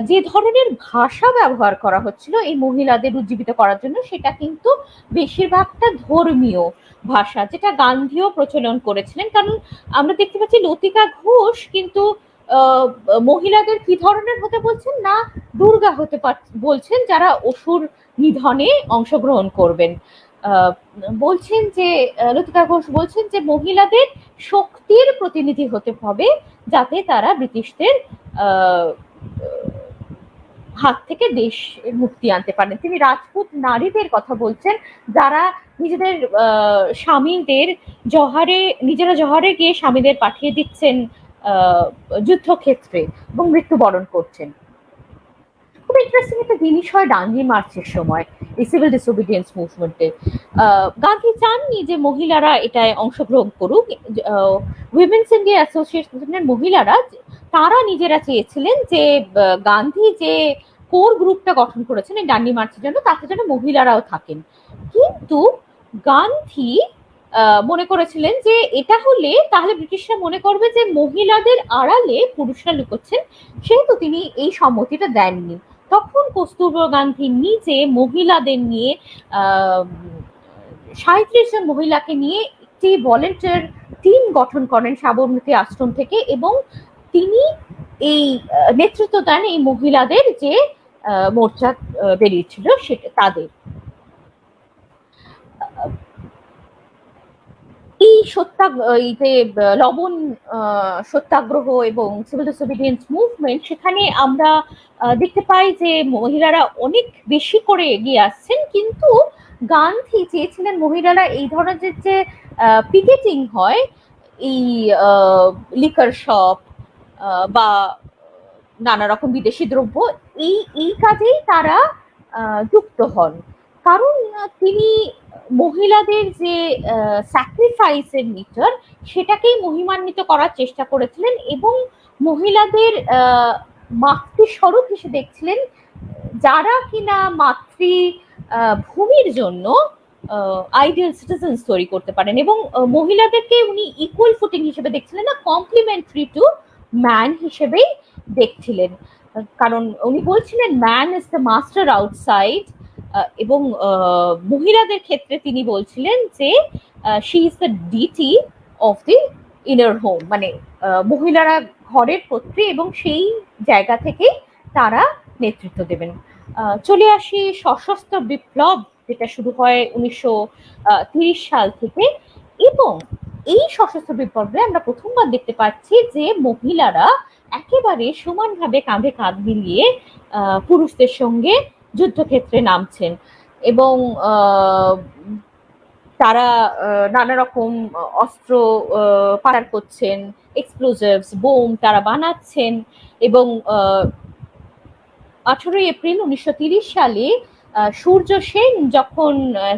যে ধরনের ভাষা ব্যবহার করা হচ্ছিল এই মহিলাদের উজ্জীবিত করার জন্য, সেটা কিন্তু বেশিরভাগটা ধর্মীয় ভাষা, যেটা গান্ধীও প্রচলন করেছিলেন। কারণ আমরা দেখতে পাচ্ছি লতিকা ঘোষ কিন্তু মহিলাদের কি ধরনের হতে বলছেন না, দুর্গা হতে বলছেন যারা অসুর নিধনে অংশগ্রহণ করবেন। বলছেন যে লতিকা ঘোষ বলছেন যে মহিলাদের শক্তির প্রতিনিধি হতে হবে, যাতে তারা ব্রিটিশদের হাত থেকে দেশ মুক্তি আনতে পারেন। তিনি রাজপুত নারীদের কথা বলছেন, যারা নিজেদের স্বামীদের নিজেরা জহারে গিয়ে স্বামীদের পাঠিয়ে দিচ্ছেন যুদ্ধক্ষেত্রে এবং মৃত্যুবরণ করছেন। খুব ইন্টারেস্টিং একটা জিনিস হয় ডান্ডি মার্চের সময় এই সিভিল ডিসোবিডিয়েন্স মুভমেন্টে। গান্ধী চাননি যে মহিলারা এটায় অংশগ্রহণ করুক। উইমেন্স ইন্ডিয়া অ্যাসোসিয়েশনের মহিলারা তারা নিজেরা চেয়েছিলেন যে গান্ধী যে কোর গ্রুপটা গঠন করেছেন এই ডান্ডি মার্চের জন্য, তাতে যেন মহিলারাও থাকেন। কিন্তু গান্ধী মনে করেছিলেন যে এটা হলে তাহলে ব্রিটিশরা মনে করবে যে মহিলাদের আড়ালে পুরুষরা লুকোচ্ছেন, সেহেতু তিনি এই সম্মতিটা দেননি। তখন কস্তুরবা গান্ধী নিজে মহিলাদের নিয়ে 37 জন মহিলাকে নিয়ে একটি ভলেন্টিয়ার টিম গঠন করেন সাবরমতী আশ্রম থেকে, এবং তিনি এই নেতৃত্ব দেন এই মহিলাদের যে মোর্চা বেরিয়েছিল সেটা তাদের। এই যে লবণ সত্যাগ্রহ এবং সিভিল ডিসোবিডিয়েন্স মুভমেন্ট, সেখানে আমরা দেখতে পাই যে মহিলারা অনেক বেশি করে এগিয়ে আসছেন, কিন্তু গান্ধী চেয়েছিলেন মহিলারা এই ধরনের যে পিকেটিং হয় এই লিকার শপ বা নানা রকম বিদেশি দ্রব্য, এই কাজেই তারা যুক্ত হন। কারণ তিনি মহিলাদের যে স্যাক্রিফাইসের মিটার সেটাকেই মহিমান্বিত করার চেষ্টা করেছিলেন এবং মহিলাদের মাতৃস্বরূপ হিসেবে দেখছিলেন, যারা কিনা ভূমির জন্য আইডিয়াল সিটিজেন্স তৈরি করতে পারেন। এবং মহিলাদেরকে উনি ইকুয়াল ফুটিং হিসেবে দেখছিলেন না, কমপ্লিমেন্টারি টু ম্যান হিসেবেই দেখছিলেন। কারণ উনি বলছিলেন man is the master outside, এবং মহিলাদের ক্ষেত্রে তিনি বলছিলেন যে she is the deity of the inner home, মানে মহিলারা ঘরের কর্ত্রী এবং সেই জায়গা থেকে তারা নেতৃত্ব দেবেন। চলে আসি সশস্ত্র বিপ্লব, যেটা শুরু হয় 1930 সাল থেকে, এবং এই সশস্ত্র বিপ্লবে আমরা প্রথমবার দেখতে পাচ্ছি যে মহিলারা একেবারে সমানভাবে কাঁধে কাঁধ মিলিয়ে পুরুষদের সঙ্গে যুদ্ধক্ষেত্রে নামছেন এবং তারা নানা রকম অস্ত্র পাচার করছেন, এক্সপ্লোজিভস বোম তারা বানাচ্ছেন। এবং 18 এপ্রিল 1930 সালে সূর্য সেন যখন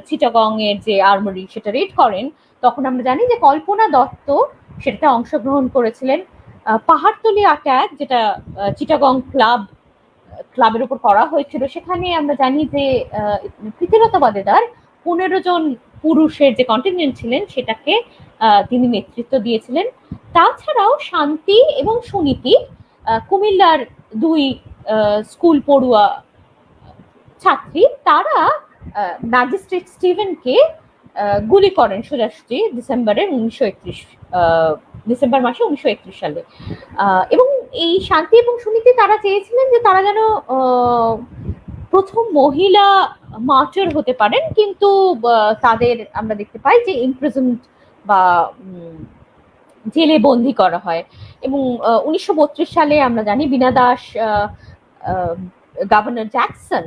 চিটাগং এর যে আর্মরি সেটা রেড করেন, তখন আমরা জানি যে কল্পনা দত্ত সেটাতে অংশগ্রহণ করেছিলেন। পাহাড়তলি অ্যাটাক, যেটা চিটাগং ক্লাবের উপর করা হয়েছিল, সেখানে আমরা জানি যে প্রীতিলতা ওয়াদ্দেদার 15 জন পুরুষের যে কন্টিনজেন্ট ছিলেন সেটাকে তিনি নেতৃত্ব দিয়েছিলেন। তাছাড়াও শান্তি এবং সুনীতি, কুমিল্লার 2 স্কুল পড়ুয়া ছাত্রী, তারা ম্যাজিস্ট্রেট স্টিভেনকে গুলি করেন সোজাসুজি ডিসেম্বর মাসে 1931 সালে। এবং এই শান্তি এবং সুনীতি তারা চেয়েছিলেন যে তারা যেন প্রথম মহিলা মার্টার হতে পারেন, কিন্তু তাদের আমরা দেখতে পাই যে ইমপ্রিজনড বা জেলে বন্দি করা হয়। এবং 1932 সালে আমরা জানি বীণা দাস, গভর্নর জ্যাকসন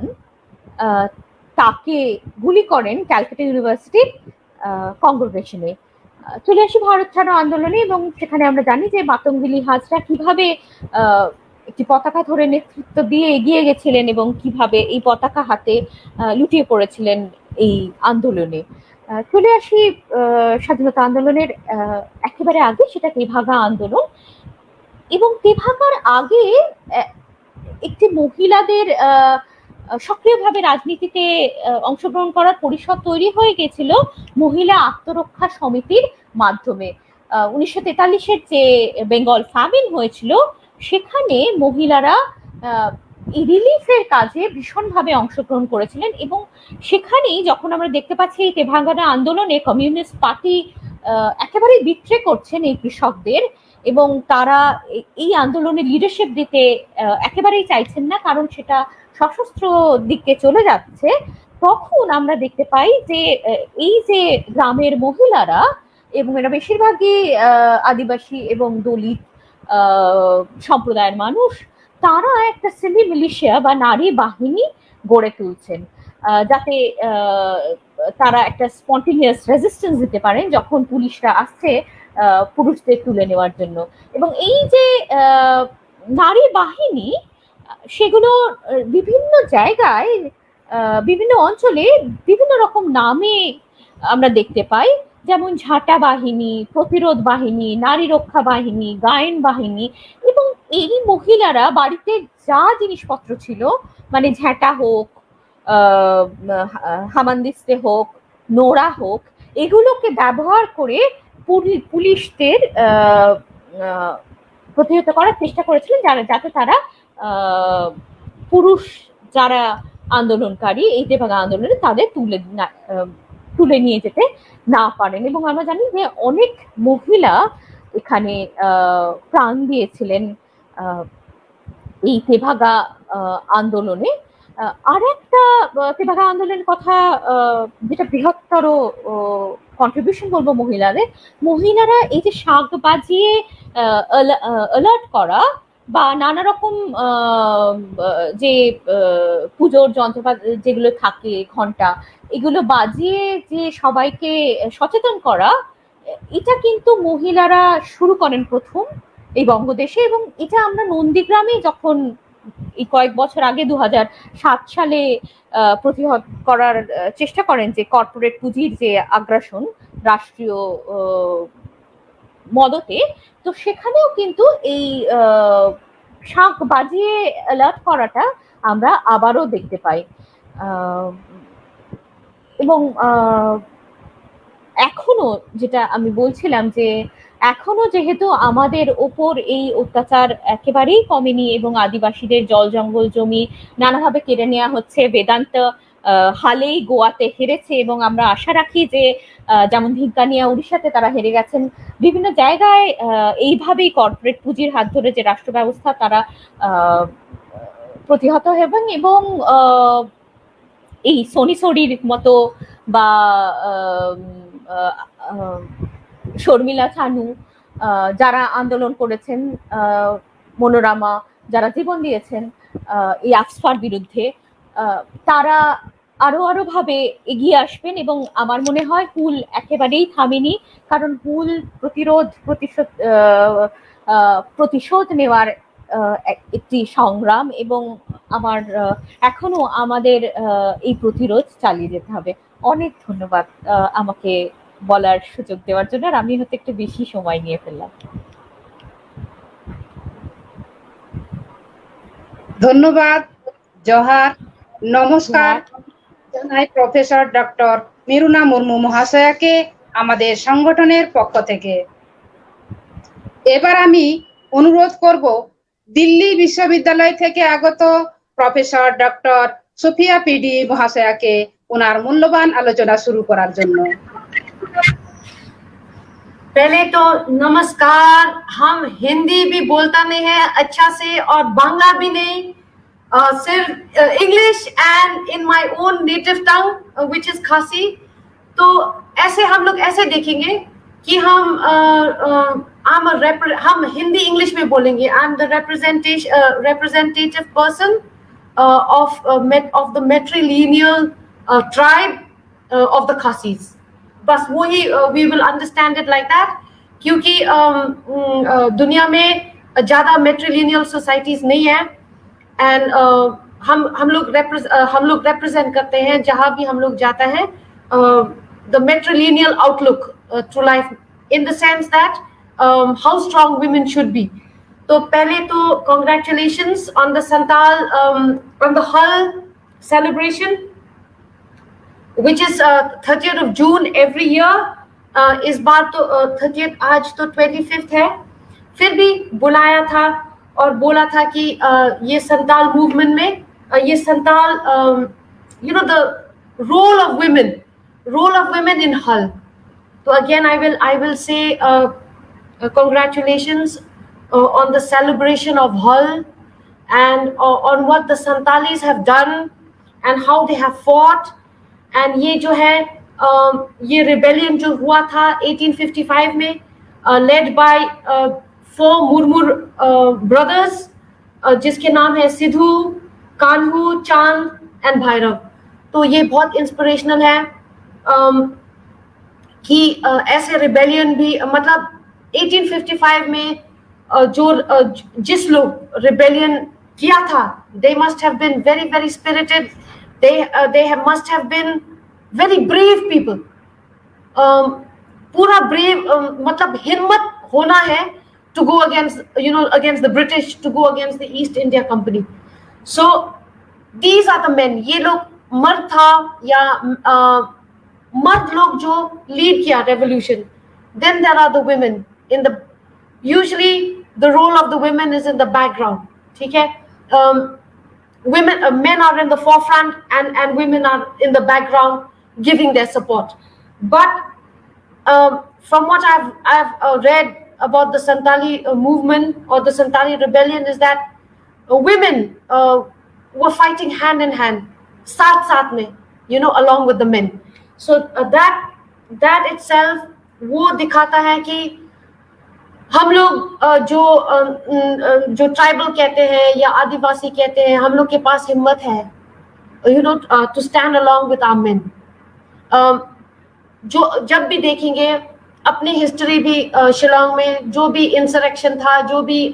তাকে গুলি করেন ক্যালকাটা ইউনিভার্সিটির কংগ্রেগেশনে। চলে আসি ভারত ছাড়ো আন্দোলনে, এবং সেখানে আমরা জানি যে মাতঙ্গিনী হাজরা কিভাবে একটি পতাকা ধরে নেতৃত্ব দিয়ে এগিয়ে গেছিলেন এবং কিভাবে এই পতাকা হাতে লুটিয়ে পড়েছিলেন এই আন্দোলনে। চলে আসি স্বাধীনতা আন্দোলনের একেবারে আগে, সেটা তেভাগা আন্দোলন। এবং তেভাগার আগে একটি মহিলাদের সক্রিয়ভাবে রাজনীতিতে অংশগ্রহণ করার পরিষদ তৈরি হয়ে গেছিল মহিলা আত্মরক্ষা সমিতির মাধ্যমে। 1943-এর যে বেঙ্গল ফ্যামিন হয়েছিল, সেখানে মহিলারা এই রিলিফের কাজে ভীষণভাবে অংশগ্রহণ করেছিলেন। এবং সেখানেই যখন আমরা দেখতে পাচ্ছি এই তেভাগা আন্দোলনে কমিউনিস্ট পার্টি একেবারেই বিট্রে করছেন এই কৃষকদের, এবং তারা এই আন্দোলনে লিডারশিপ দিতে একেবারেই চাইছেন না, কারণ সেটা সশস্ত্র দিকে চলে যাচ্ছে। তখন আমরা দেখতে পাই যে এই যে গ্রামের মহিলারা, এবং এরা বেশিরভাগই আদিবাসী এবং দলিত সম্প্রদায়ের মানুষ, তারা একটা সেমি মিলিশিয়া বা নারী বাহিনী গড়ে তুলছেন, যাতে তারা একটা স্পন্টেনিয়াস রেজিস্ট্যান্স দিতে পারেন যখন পুলিশরা আসছে পুরুষদের তুলে নেওয়ার জন্য। এবং এই যে নারী বাহিনী, সেগুলো বিভিন্ন জায়গায় বিভিন্ন অঞ্চলে বিভিন্ন রকম নামে আমরা দেখতে পাই, যেমন ঝাঁটা বাহিনী, প্রতিরোধ বাহিনী, নারী রক্ষা বাহিনী, গায়েন বাহিনী। এবং এই মহিলারা বাড়িতে যা জিনিসপত্র ছিল, মানে ঝাঁটা হোক, হামানদিস্তে হোক, নোড়া হোক, এগুলোকে ব্যবহার করে পুলিশদের প্রতিহত করার চেষ্টা করেছিলেন, যাতে তারা পুরুষ যারা আন্দোলনকারী এই তেভাগা আন্দোলনে তাদের তুলে নিয়ে যেতে না পারেন। এবং আমরা জানি যে অনেক মহিলা এখানে প্রাণ দিয়েছিলেন এই তেভাগা আন্দোলনে। আর একটা তেভাগা আন্দোলনের কথা, যেটা বৃহত্তর কন্ট্রিবিউশন বলবো মহিলারা এই যে শাক বাজিয়ে অ্যালার্ট করা বা নানা রকম যে পুজোর যন্ত্রপাতি যেগুলো থাকে, ঘন্টা, এগুলো বাজিয়ে যে সবাইকে সচেতন করা, এটা কিন্তু মহিলারা শুরু করেন প্রথম এই বঙ্গদেশে। এবং এটা আমরা নন্দীগ্রামে যখন এই কয়েক বছর আগে 2007 সালে প্রতিহত করার চেষ্টা করেন, যে কর্পোরেট পুঁজির যে আগ্রাসন রাষ্ট্রীয় মদতে, তো সেখানেও কিন্তু এই শাঁখ বাজিয়ে অ্যালার্ট করাটা আমরা আবারও দেখতে পাই। এবং এখনো যেটা আমি বলছিলাম, যে এখনো যেহেতু আমাদের ওপর এই অত্যাচার একেবারেই কমেনি এবং আদিবাসীদের জল জঙ্গল জমি নানাভাবে কেড়ে নেওয়া হচ্ছে, বেদান্ত হালেই গোয়াতে হেরেছে এবং আমরা আশা রাখি যে যেমন ভিজ্ঞানিয়া উড়িষ্যাতে তারা হেরে গেছেন, বিভিন্ন জায়গায় এইভাবেই কর্পোরেট পুঁজির হাত ধরে যে রাষ্ট্র ব্যবস্থা তারা প্রতিহত হবেন। এবং এই সোনিসরির মতো বা শর্মিলা ছানু যারা আন্দোলন করেছেন, মনোরমা যারা জীবন দিয়েছেন এই আফস্পার বিরুদ্ধে, তারা আরো ভাবে এগিয়ে আসবেন। এবং আমার মনে হয় হুল একেবারেই থামেনি, কারণ হুল প্রতিশোধ নেওয়ার একটি সংগ্রাম, এবং এখনো আমাদের এই প্রতিরোধ চালিয়ে যেতে হবে। অনেক ধন্যবাদ আমাকে বলার সুযোগ দেওয়ার জন্য, আর আমি হয়তো একটু বেশি সময় নিয়ে ফেললাম। ধন্যবাদ, জোহার, নমস্কার জানাই প্রফেসর ডক্টর মিরুনা মুর্মু মহাশয়াকে আমাদের সংগঠনের পক্ষ থেকে। এবার আমি অনুরোধ করব দিল্লি বিশ্ববিদ্যালয় থেকে আগত প্রফেসর ডক্টর সুফিয়া পিডি মহাশয়াকে ওনার মূল্যবান আলোচনা শুরু করার জন্য। पहले तो नमस्कार। हम हिंदी भी बोलता नहीं है अच्छा से और बांग्ला भी नहीं, सिर्फ English and in my own native tongue which is खासी। तो ऐसे हम लोग ऐसे देखेंगे कि हम हिंदी इंग्लिश में बोलेंगे। I am the representative person of the matrilineal tribe of the Khasis. बस वही we will understand it like that, क्योंकि दुनिया में ज्यादा matrilineal societies नहीं है, and हम लोग represent करते हैं जहां भी हम लोग जाते हैं the matrilineal outlook to life, in the sense that how strong women should be. तो पहले तो congratulations on the Santal on the Hull celebration, which is 30th of June every year. इस बार तो 30th, आज तो 25th है, फिर भी बुलाया था और बोला था कि ये संताल मूवमेंट में ये Santal the role of women in Hull. So again I will say congratulations on the celebration of Hull, and on what the Santalis have done and how they have fought. And ये जो है ये rebellion जो हुआ था 1855 में, led by 4 Murmur brothers, जिसके नाम है सिद्धू, कान्हू, चांद एंड भैरव। तो ये बहुत इंस्पिरेशनल है कि ऐसे रिबेलियन भी मतलब 1855 में जिस लोग रिबेलियन किया था, they must have been very very spirited, must have been very brave people. पूरा brave मतलब हिम्मत होना है to go against the British, to go against the East India Company. So these are the men. ये लोग मर्द था या मर्द लोग जो लीड किया revolution. Then there are the women in the, usually the role of the women is in the background. ठीक है, men are in the forefront and women are in the background giving their support. But from what I've read about the Santali movement or the Santali rebellion is that women were fighting hand in hand, साथ में, along with the men. So that itself वो दिखाता है कि हम लोग जो tribal कहते हैं या आदिवासी कहते हैं, हम लोग के पास हिम्मत है to stand along with our men. जो जब भी देखेंगे अपनी हिस्ट्री भी शिलांग में जो भी इंसरेक्शन था, जो भी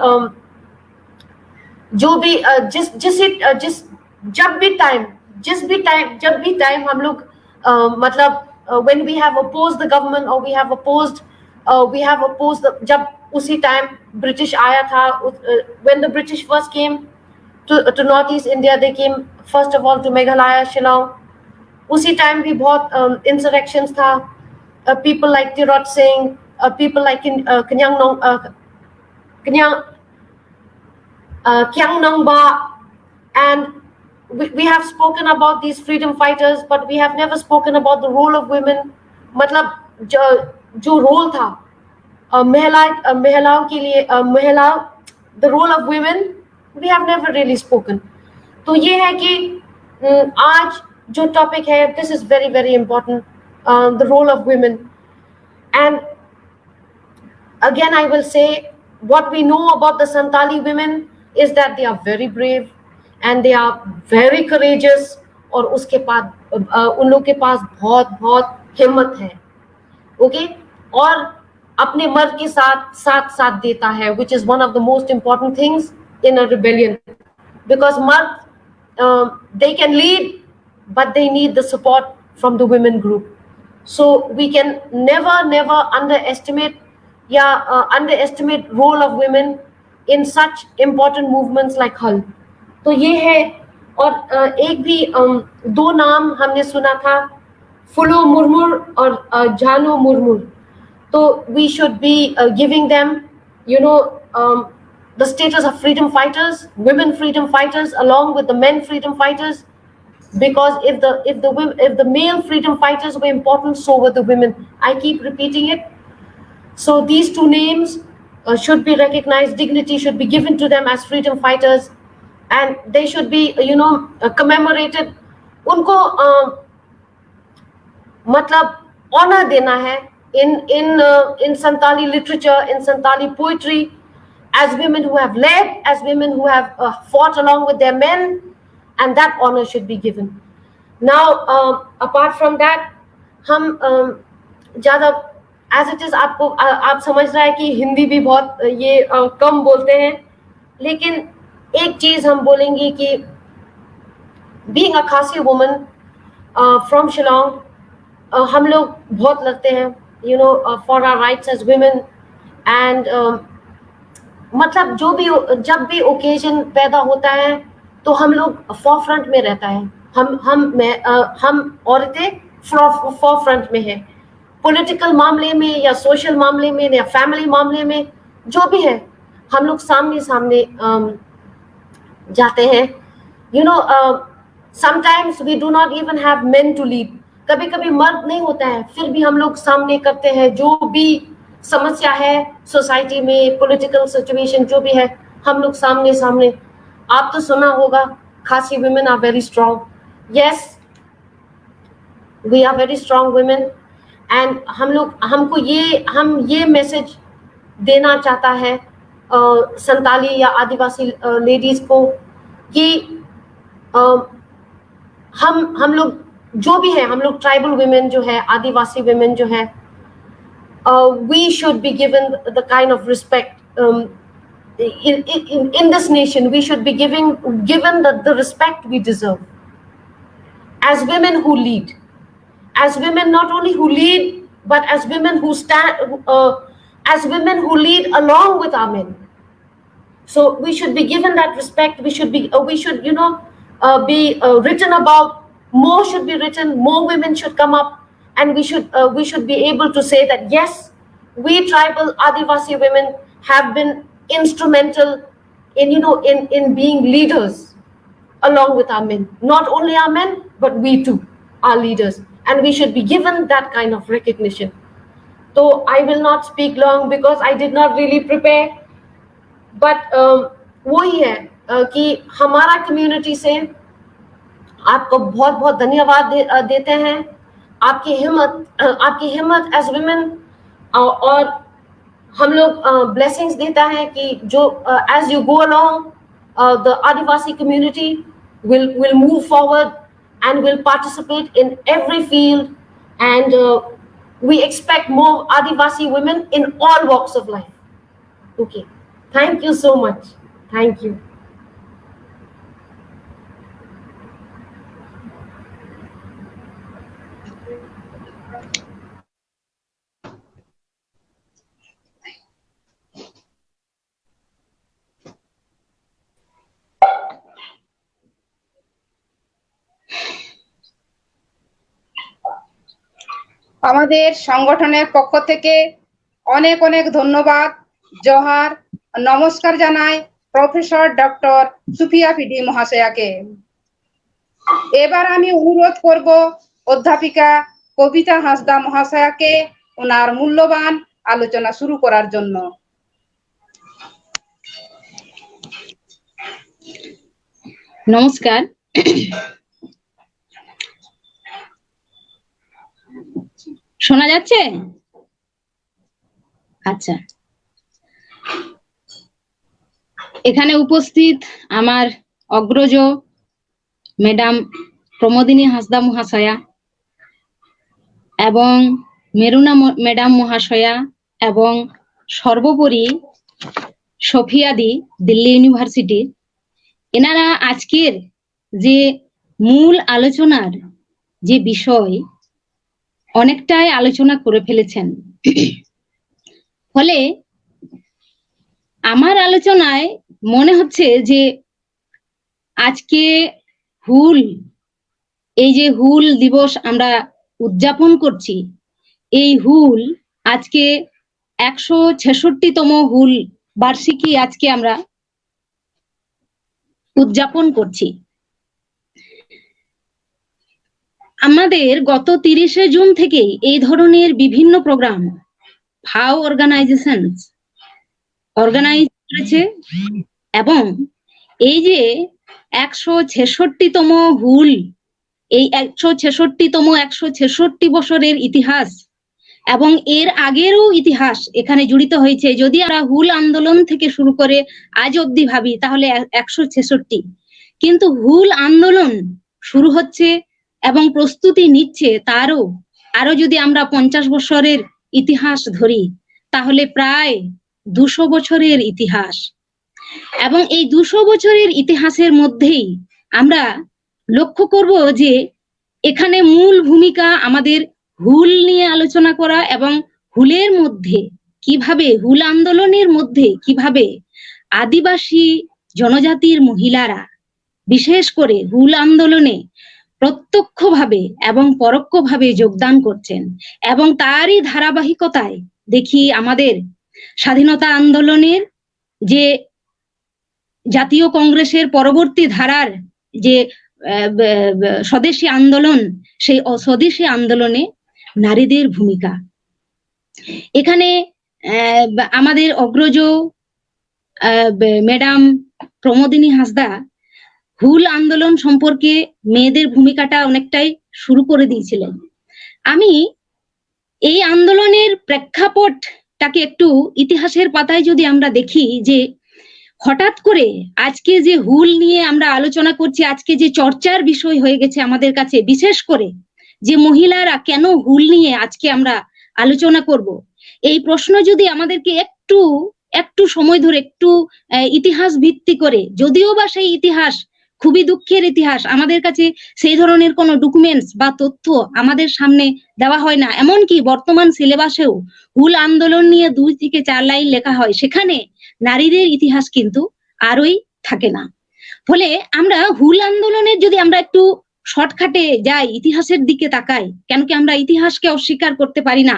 जब भी टाइम हम लोग मतलब when we have opposed the government or we have opposed जब उसी टाइम ब्रिटिश आया था, when the British first came to Northeast India, they came first of all to Meghalaya, Shillong. उसी टाइम भी बहुत insurrections था, people like Tirot Singh, people like Kyang Nong Ba, and we have spoken about these freedom fighters, but we have never spoken about the role of women. मतलब जो role था महिलाओं के लिए, the role of women, we have never really spoken. तो ये है कि आज जो टॉपिक है, this is very very important, the role of women. And again I will say, what we know about the Santali women is that they are very brave and they are very courageous, और उसके बाद उन लोग के पास बहुत हिम्मत है, okay, और अपने मर्द के साथ देता है, which is one of the most important things in a rebellion, because मर्द they can lead but they need the support from the women group. So we can never underestimate role of women in such important movements like Hull. तो ये है, और एक भी दो नाम हमने सुना था, फुलो मुर्मुर और जानो मुर्मुर. तो we should be giving them the status of freedom fighters, women freedom fighters, along with the men freedom fighters, because if the male freedom fighters were important, so were the women. I keep repeating it. So these two names should be recognized, dignity should be given to them as freedom fighters, and they should be commemorated. उनको मतलब honor देना है in Santali literature, in Santali poetry, as women who have led, as women who have fought along with their men, and that honor should be given. Now apart from that, हम ज़्यादा as it is, आप समझ रहा है कि हिंदी भी बहुत ये कम बोलते हैं, लेकिन एक चीज हम बोलेंगे कि being a Khasi woman from Shillong, हम लोग बहुत लड़ते हैं for our rights as women, and मतलब जब भी ओकेजन पैदा होता है तो हम लोग फॉरफ्रंट में रहता है, हम औरतें फॉरफ्रंट में है, पॉलिटिकल मामले में या सोशल मामले में या फैमिली मामले में, जो भी है हम लोग सामने जाते हैं. Sometimes we do not even have men to lead. कभी मर्द नहीं होता है, फिर भी हम लोग सामने करते हैं, जो भी समस्या है सोसाइटी में, पॉलिटिकल सिचुएशन जो भी है, हम लोग सामने. आप तो सुना होगा, Khasi women are very strong. Yes, we are very strong women, and हम ये मैसेज देना चाहता है संताली या आदिवासी लेडीज को कि हम लोग जो भी है, हम लोग ट्राइबल वुमेन जो है, आदिवासी वुमेन जो है, we should be given the kind of respect in this nation. We should be given the respect we deserve as women who lead, as women not only who lead, but as women who stand, as women who lead along with our men. So we should be given that respect. We should be written about. More should be written. More women should come up, and we should be able to say that yes, we tribal Adivasi women have been instrumental in being leaders along with our men. Not only our men, but we too are leaders, and we should be given that kind of recognition. So I will not speak long because I did not really prepare. But वही है कि हमारा community से आपको बहुत बहुत धन्यवाद देते हैं, आपकी हिम्मत एज वुमेन, और हम लोग ब्लेसिंग्स देता है कि जो as you go along the Adivasi community will move forward and will participate in every field, and we expect more Adivasi women in all walks of life. Okay, thank you so much. Thank you. আমাদের সংগঠনের পক্ষ থেকে অনেক অনেক ধন্যবাদ, জোহার, নমস্কার জানাই professor doctor Sufia PD মহাশয়াকে। এবার আমি অনুরোধ করব অধ্যাপিকা কবিতা হাঁসদা মহাশয়াকে ওনার মূল্যবান আলোচনা শুরু করার জন্য। নমস্কার। শোনা যাচ্ছে? আচ্ছা, এখানে উপস্থিত আমার অগ্রজ ম্যাডাম প্রমোদিনী হাঁসদা মহাশয়া এবং মেরুনা ম্যাডাম মহাশয়া এবং সর্বোপরি সফিয়াদি দিল্লি ইউনিভার্সিটির, এনারা আজকের যে মূল আলোচনার যে বিষয় অনেকটাই আলোচনা করে ফেলেছেন। ফলে আমার আলোচনায় মনে হচ্ছে যে আজকে এই যে হুল দিবস আমরা উদযাপন করছি, এই হুল আজকে 166তম হুল বার্ষিকী আজকে আমরা উদযাপন করছি। আমাদের গত 30শে জুন থেকেই এই ধরনের বিভিন্ন প্রোগ্রাম ফাও অর্গানাইজেশনস অর্গানাইজ করেছে, এবং এই যে 166তম হুল, এই 166তম 166 বছরের ইতিহাস এবং এর আগেরও ইতিহাস এখানে জড়িত হয়েছে। যদি আমরা হুল আন্দোলন থেকে শুরু করে আজ অবধি ভাবি তাহলে 166, কিন্তু হুল আন্দোলন শুরু হচ্ছে এবং প্রস্তুতি নিচ্ছে আরো যদি আমরা 50 বছরের ইতিহাস ধরি তাহলে প্রায় 200 বছরের ইতিহাস। এবং এই 200 বছরের ইতিহাসের মধ্যেই আমরা লক্ষ্য করব যে এখানে মূল ভূমিকা আমাদের হুল নিয়ে আলোচনা করা, এবং হুলের মধ্যে কিভাবে, হুল আন্দোলনের মধ্যে কিভাবে আদিবাসী জনজাতির মহিলারা বিশেষ করে হুল আন্দোলনে প্রত্যক্ষভাবে এবং পরোক্ষভাবে যোগদান করছেন। এবং তারই ধারাবাহিকতায় দেখি আমাদের স্বাধীনতা আন্দোলনের যে জাতীয় কংগ্রেসের পরবর্তী ধারার যে স্বদেশী আন্দোলন, সেই স্বদেশী আন্দোলনে নারীদের ভূমিকা। এখানে আমাদের অগ্রজ ম্যাডাম প্রমোদিনী হাঁসদা হুল আন্দোলন সম্পর্কে মেয়েদের ভূমিকাটা অনেকটাই শুরু করে দিয়েছিলেন। আমি এই আন্দোলনের প্রেক্ষাপট বিষয়টাকে একটু ইতিহাসের পাতায় যদি আমরা দেখি যে হঠাৎ করে আজকে যে হুল নিয়ে আমরা আলোচনা করছি, আজকে যে চর্চার বিষয় হয়ে গেছে আমাদের কাছে, বিশেষ করে যে মহিলারা কেন হুল নিয়ে আজকে আমরা আলোচনা করব, এই প্রশ্ন যদি আমাদেরকে একটু সময় ধরে একটু ইতিহাস ভিত্তি করে, যদিও বা সেই ইতিহাস খুবই দুঃখের ইতিহাস, আমাদের কাছে সেই ধরনের কোনো ডকুমেন্টস বা তথ্য আমাদের সামনে দেওয়া হয় না, এমনকি বর্তমান সিলেবাসেও হুল আন্দোলন নিয়ে 2 থেকে 4 লাইন লেখা হয়, সেখানে নারীদের ইতিহাস কিন্তু আরই থাকে না। ফলে আমরা হুল আন্দোলনের যদি আমরা একটু শর্টকাটে যাই, ইতিহাসের দিকে তাকাই, কেন কি আমরা ইতিহাসকে অস্বীকার করতে পারি না,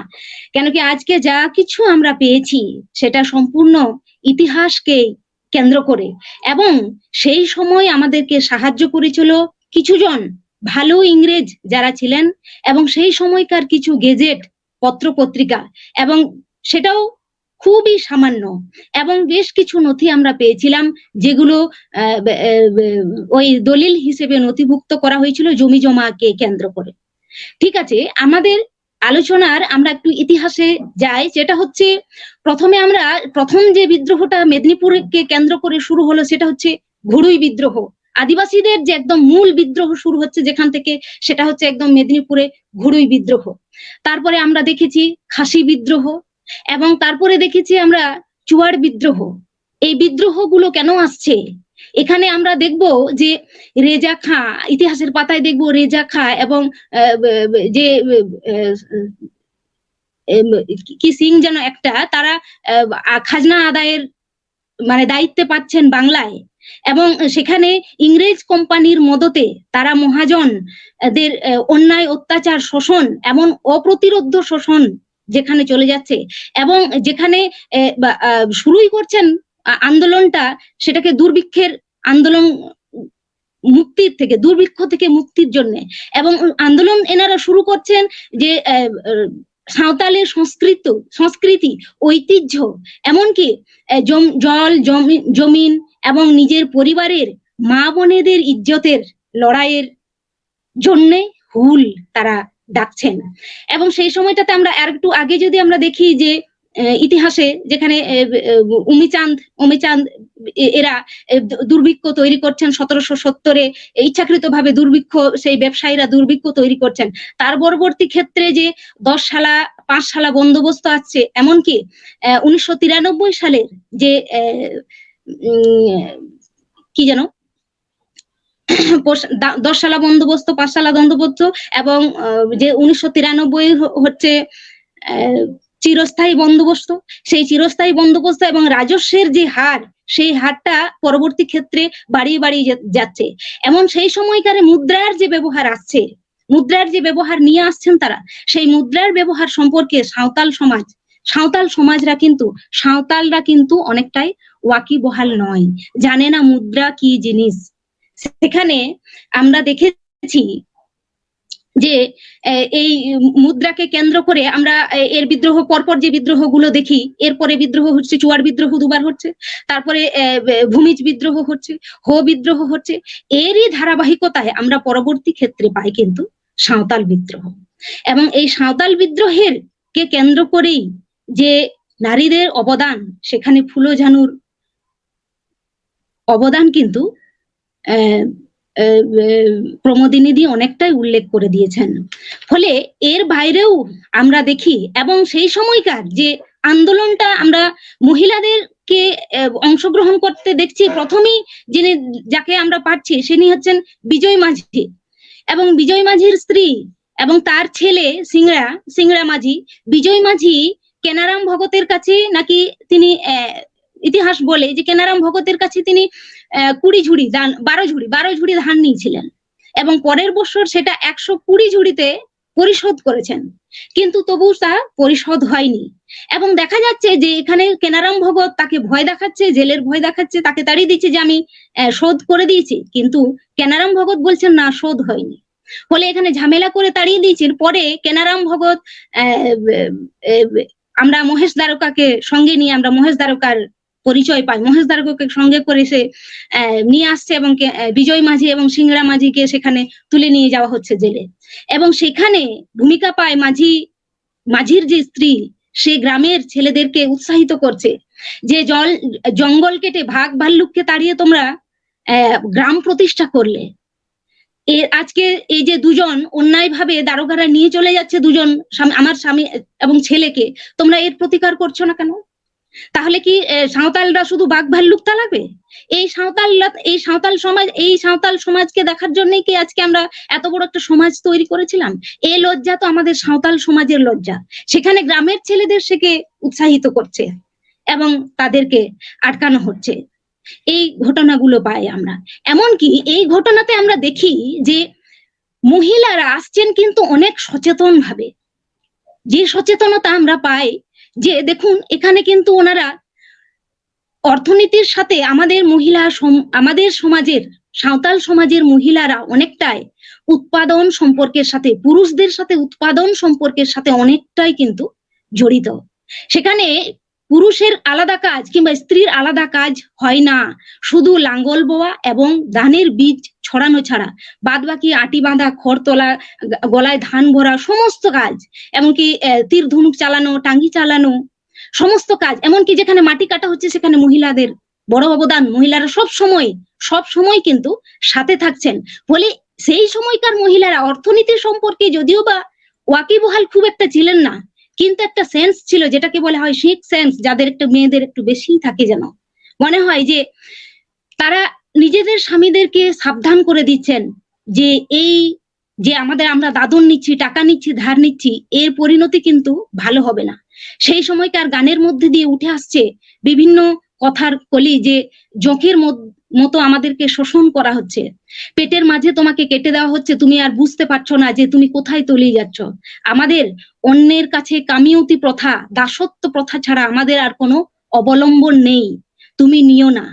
কেন কি আজকে যা কিছু আমরা পেয়েছি সেটা সম্পূর্ণ ইতিহাসকে কেন্দ্র করে, এবং সেই সময় আমাদেরকে সাহায্য করেছিল কিছুজন ভালো ইংরেজ যারা ছিলেন, এবং সেই সময়কার কিছু গেজেট পত্র পত্রিকা, এবং সেটাও খুবই সামান্য, এবং বেশ কিছু নথি আমরা পেয়েছিলাম যেগুলো ওই দলিল হিসেবে নথিভুক্ত করা হয়েছিল জমি জমাকে কেন্দ্র করে। ঠিক আছে, আমাদের আলোচনার আমরা একটু ইতিহাসে যাই, যেটা হচ্ছে প্রথম যে বিদ্রোহটা মেদিনীপুরকে কেন্দ্র করে শুরু হলো সেটা হচ্ছে ঘুড়ুই বিদ্রোহ। আদিবাসীদের যে একদম মূল বিদ্রোহ শুরু হচ্ছে যেখান থেকে, সেটা হচ্ছে একদম মেদিনীপুরে ঘুড়ুই বিদ্রোহ। তারপরে আমরা দেখেছি খাসি বিদ্রোহ, এবং তারপরে দেখেছি আমরা চুয়াড় বিদ্রোহ। এই বিদ্রোহগুলো কেন আসছে, এখানে আমরা দেখব যে রেজা খাঁ, ইতিহাসের পাতায় দেখব রেজা খাঁ এবং যে কি সিং যেন একটা, তারা খাজনা আদায়ের মানে দায়িত্বে পাচ্ছেন বাংলায়, এবং সেখানে ইংরেজ কোম্পানির মদতে তারা মহাজনদের অন্যায় অত্যাচার শোষণ, এমন অপ্রতিরোধ্য শোষণ যেখানে চলে যাচ্ছে, এবং যেখানে শুরুই করছেন আন্দোলনটা, সেটাকে দুর্ভিক্ষের আন্দোলন, মুক্তির থেকে, দুর্ভিক্ষ থেকে মুক্তির জন্য, এবং আন্দোলন এনারা শুরু করছেন যে সাঁওতালের সংস্কৃতি ঐতিহ্য, এমনকি জল জমিন এবং নিজের পরিবারের মা বোনেদের ইজ্জতের লড়াইয়ের জন্য হুল তারা ডাকছেন। এবং সেই সময়টাতে আমরা আর একটু আগে যদি আমরা দেখি যে ইতিহাসে যেখানে অমিচাঁদ এরা দুর্ভিক্ষ তৈরি করছেন 1770-এ, ইচ্ছাকৃতভাবে দুর্ভিক্ষ, সেই ব্যবসায়ীরা দুর্ভিক্ষ তৈরি করছেন। তার পরবর্তী ক্ষেত্রে যে 10 শালা 5 শালা বন্দোবস্ত আসছে, এমনকি 1993 সালের যে কি যেন 10 শালা বন্দোবস্ত, 5 শালা বন্দোবস্ত, এবং যে 1993 হচ্ছে চিরস্থায়ী বন্দোবস্ত, সেই চিরস্থায়ী বন্দোবস্ত এবং রাজস্বের যে হার, সেই হারটা পরবর্তী ক্ষেত্রে বাড়িয়ে বাড়িয়ে যাচ্ছে। এমন সেই সময়কার মুদ্রার যে ব্যবহার আসছে, মুদ্রার যে ব্যবহার নিয়ে আসছেন তারা, সেই মুদ্রার ব্যবহার সম্পর্কে সাঁওতালরা কিন্তু অনেকটাই ওয়াকিবহাল নয়, জানে না মুদ্রা কি জিনিস। সেখানে আমরা দেখেছি যে এই মুদ্রাকে কেন্দ্র করে আমরা এর বিদ্রোহ, পরপর যে বিদ্রোহগুলো দেখি, এরপরে বিদ্রোহ হচ্ছে চুয়াড় বিদ্রোহ 2 বার হচ্ছে, তারপরে ভূমিজ বিদ্রোহ হচ্ছে, হো বিদ্রোহ হচ্ছে, এরই ধারাবাহিকতায় আমরা পরবর্তী ক্ষেত্রে পাই কিন্তু সাঁওতাল বিদ্রোহ। এবং এই সাঁওতাল বিদ্রোহের কে কেন্দ্র করেই যে নারীদের অবদান, সেখানে ফুলো ঝানুর অবদান কিন্তু প্রমোদিনীদি অনেকটাই উল্লেখ করে দিয়েছেন। ফলে এর বাইরেও আমরা দেখি, এবং সেই সময়কার যে আন্দোলনটা আমরা মহিলাদেরকে অংশগ্রহণ করতে দেখছি, প্রথমেই যাকে আমরা পাচ্ছি তিনি হচ্ছেন বিজয় মাঝি, এবং বিজয় মাঝির স্ত্রী এবং তার ছেলে সিংড়া মাঝি। বিজয় মাঝি কেনারাম ভগতের কাছে নাকি তিনি, ইতিহাস বলে যে কেনারাম ভগতের কাছে তিনি 12 ঝুড়ি ধান নিয়েছিলেন, এবং পরের বছর সেটা 120 ঝুড়িতে পরিশোধ করেছেন, কিন্তু তবু তা পরিশোধ হয়নি। এবং দেখা যাচ্ছে যে এখানে কেনারাম ভগত তাকে ভয় দেখাচ্ছে, জেলের ভয় দেখাচ্ছে, তাকে তাড়িয়ে দিচ্ছে যে আমি শোধ করে দিয়েছি, কিন্তু কেনারাম ভগত বলছেন না, শোধ হয়নি। ফলে এখানে ঝামেলা করে তাড়িয়ে দিয়েছেন। পরে কেনারাম ভগত, আমরা মহেশ দ্বারকাকে সঙ্গে নিয়ে আমরা মহেশ দ্বারকার পরিচয় পাই, মহেশ দ্বারকাকে সঙ্গে করে সে নিয়ে আসছে, এবং বিজয় মাঝি এবং সিংড়া মাঝিকে সেখানে তুলে নিয়ে যাওয়া হচ্ছে জেলে, এবং সেখানে ভূমিকা পায় মাঝির যে স্ত্রী, সে গ্রামের ছেলেদেরকে উৎসাহিত করছে যে জঙ্গল কেটে ভাগ ভাল্লুককে তাড়িয়ে তোমরা গ্রাম প্রতিষ্ঠা করলে। আজকে এই যে দুজন অন্যায়ভাবে দারোগারা নিয়ে চলে যাচ্ছে দুজন আমার স্বামী এবং ছেলেকে, তোমরা এর প্রতিকার করছো না কেন? তাহলে কি সাঁওতালরা শুধু বাঘ ভাল্লুক তাড়াবে? এই সাঁওতাল সমাজকে দেখার জন্যই কি আজকে আমরা এত বড় একটা সমাজ তৈরি করেছিলাম? এই লজ্জা তো আমাদের সাঁওতাল সমাজের লজ্জা। সেখানে গ্রামের ছেলেদের সেকে উৎসাহিত করছে এবং তাদেরকে আটকানো হচ্ছে। এই ঘটনাগুলো পাই আমরা। এমনকি এই ঘটনাতে আমরা দেখি যে মহিলারা আসছেন কিন্তু অনেক সচেতন ভাবে। যে সচেতনতা আমরা পাই যে দেখুন এখানে কিন্তু ওনারা অর্থনীতির সাথে আমাদের সমাজের সাঁওতাল সমাজের মহিলারা অনেকটাই উৎপাদন সম্পর্কের সাথে, পুরুষদের সাথে উৎপাদন সম্পর্কের সাথে অনেকটাই কিন্তু জড়িত। সেখানে পুরুষের আলাদা কাজ কিংবা স্ত্রীর আলাদা কাজ হয় না, শুধু লাঙ্গল বোয়া এবং ধানের বীজ ছড়ানো ছাড়া বাদ বাকি আটি বাঁধা, খড় তোলা, গলায় ধান ভরা, সমস্ত কাজ, এমনকি তীর ধনুক চালানো, টাঙ্গি চালানো, সমস্ত কাজ, এমনকি যেখানে মাটি কাটা হচ্ছে সেখানে মহিলাদের বড় অবদান। মহিলারা সব সময় কিন্তু সাথে থাকছেন। ফলে সেই সময়কার মহিলারা অর্থনীতি সম্পর্কে যদিও বা ওয়াকিবহাল খুব একটা ছিলেন না, কিন্তু একটা সেন্স ছিল যেটাকে বলা হয় সিক্স সেন্স, যাদের একটা মেয়েদের একটু বেশি থাকে। যেন মনে হয় যে তারা নিজেদের স্বামীদেরকে সাবধান করে দিচ্ছেন যে এই যে আমরা দাদন নিচ্ছি, টাকা নিচ্ছি, ধার নিচ্ছি, এর পরিণতি কিন্তু ভালো হবে না। সেই সময়কার গানের মধ্যে দিয়ে উঠে আসছে বিভিন্ন কথার কলি যে জোঁকের মতো আমাদেরকে শোষণ করা হচ্ছে, পেটের মাঝে তোমাকে কেটে দেওয়া হচ্ছে, তুমি আর বুঝতে পারছো না যে তুমি কোথায় তলিয়ে যাচ্ছ। আমাদের অন্যের কাছে কামিয়তি প্রথা, দাসত্ব প্রথা ছাড়া আমাদের আর কোনো অবলম্বন নেই, তুমি নিও না।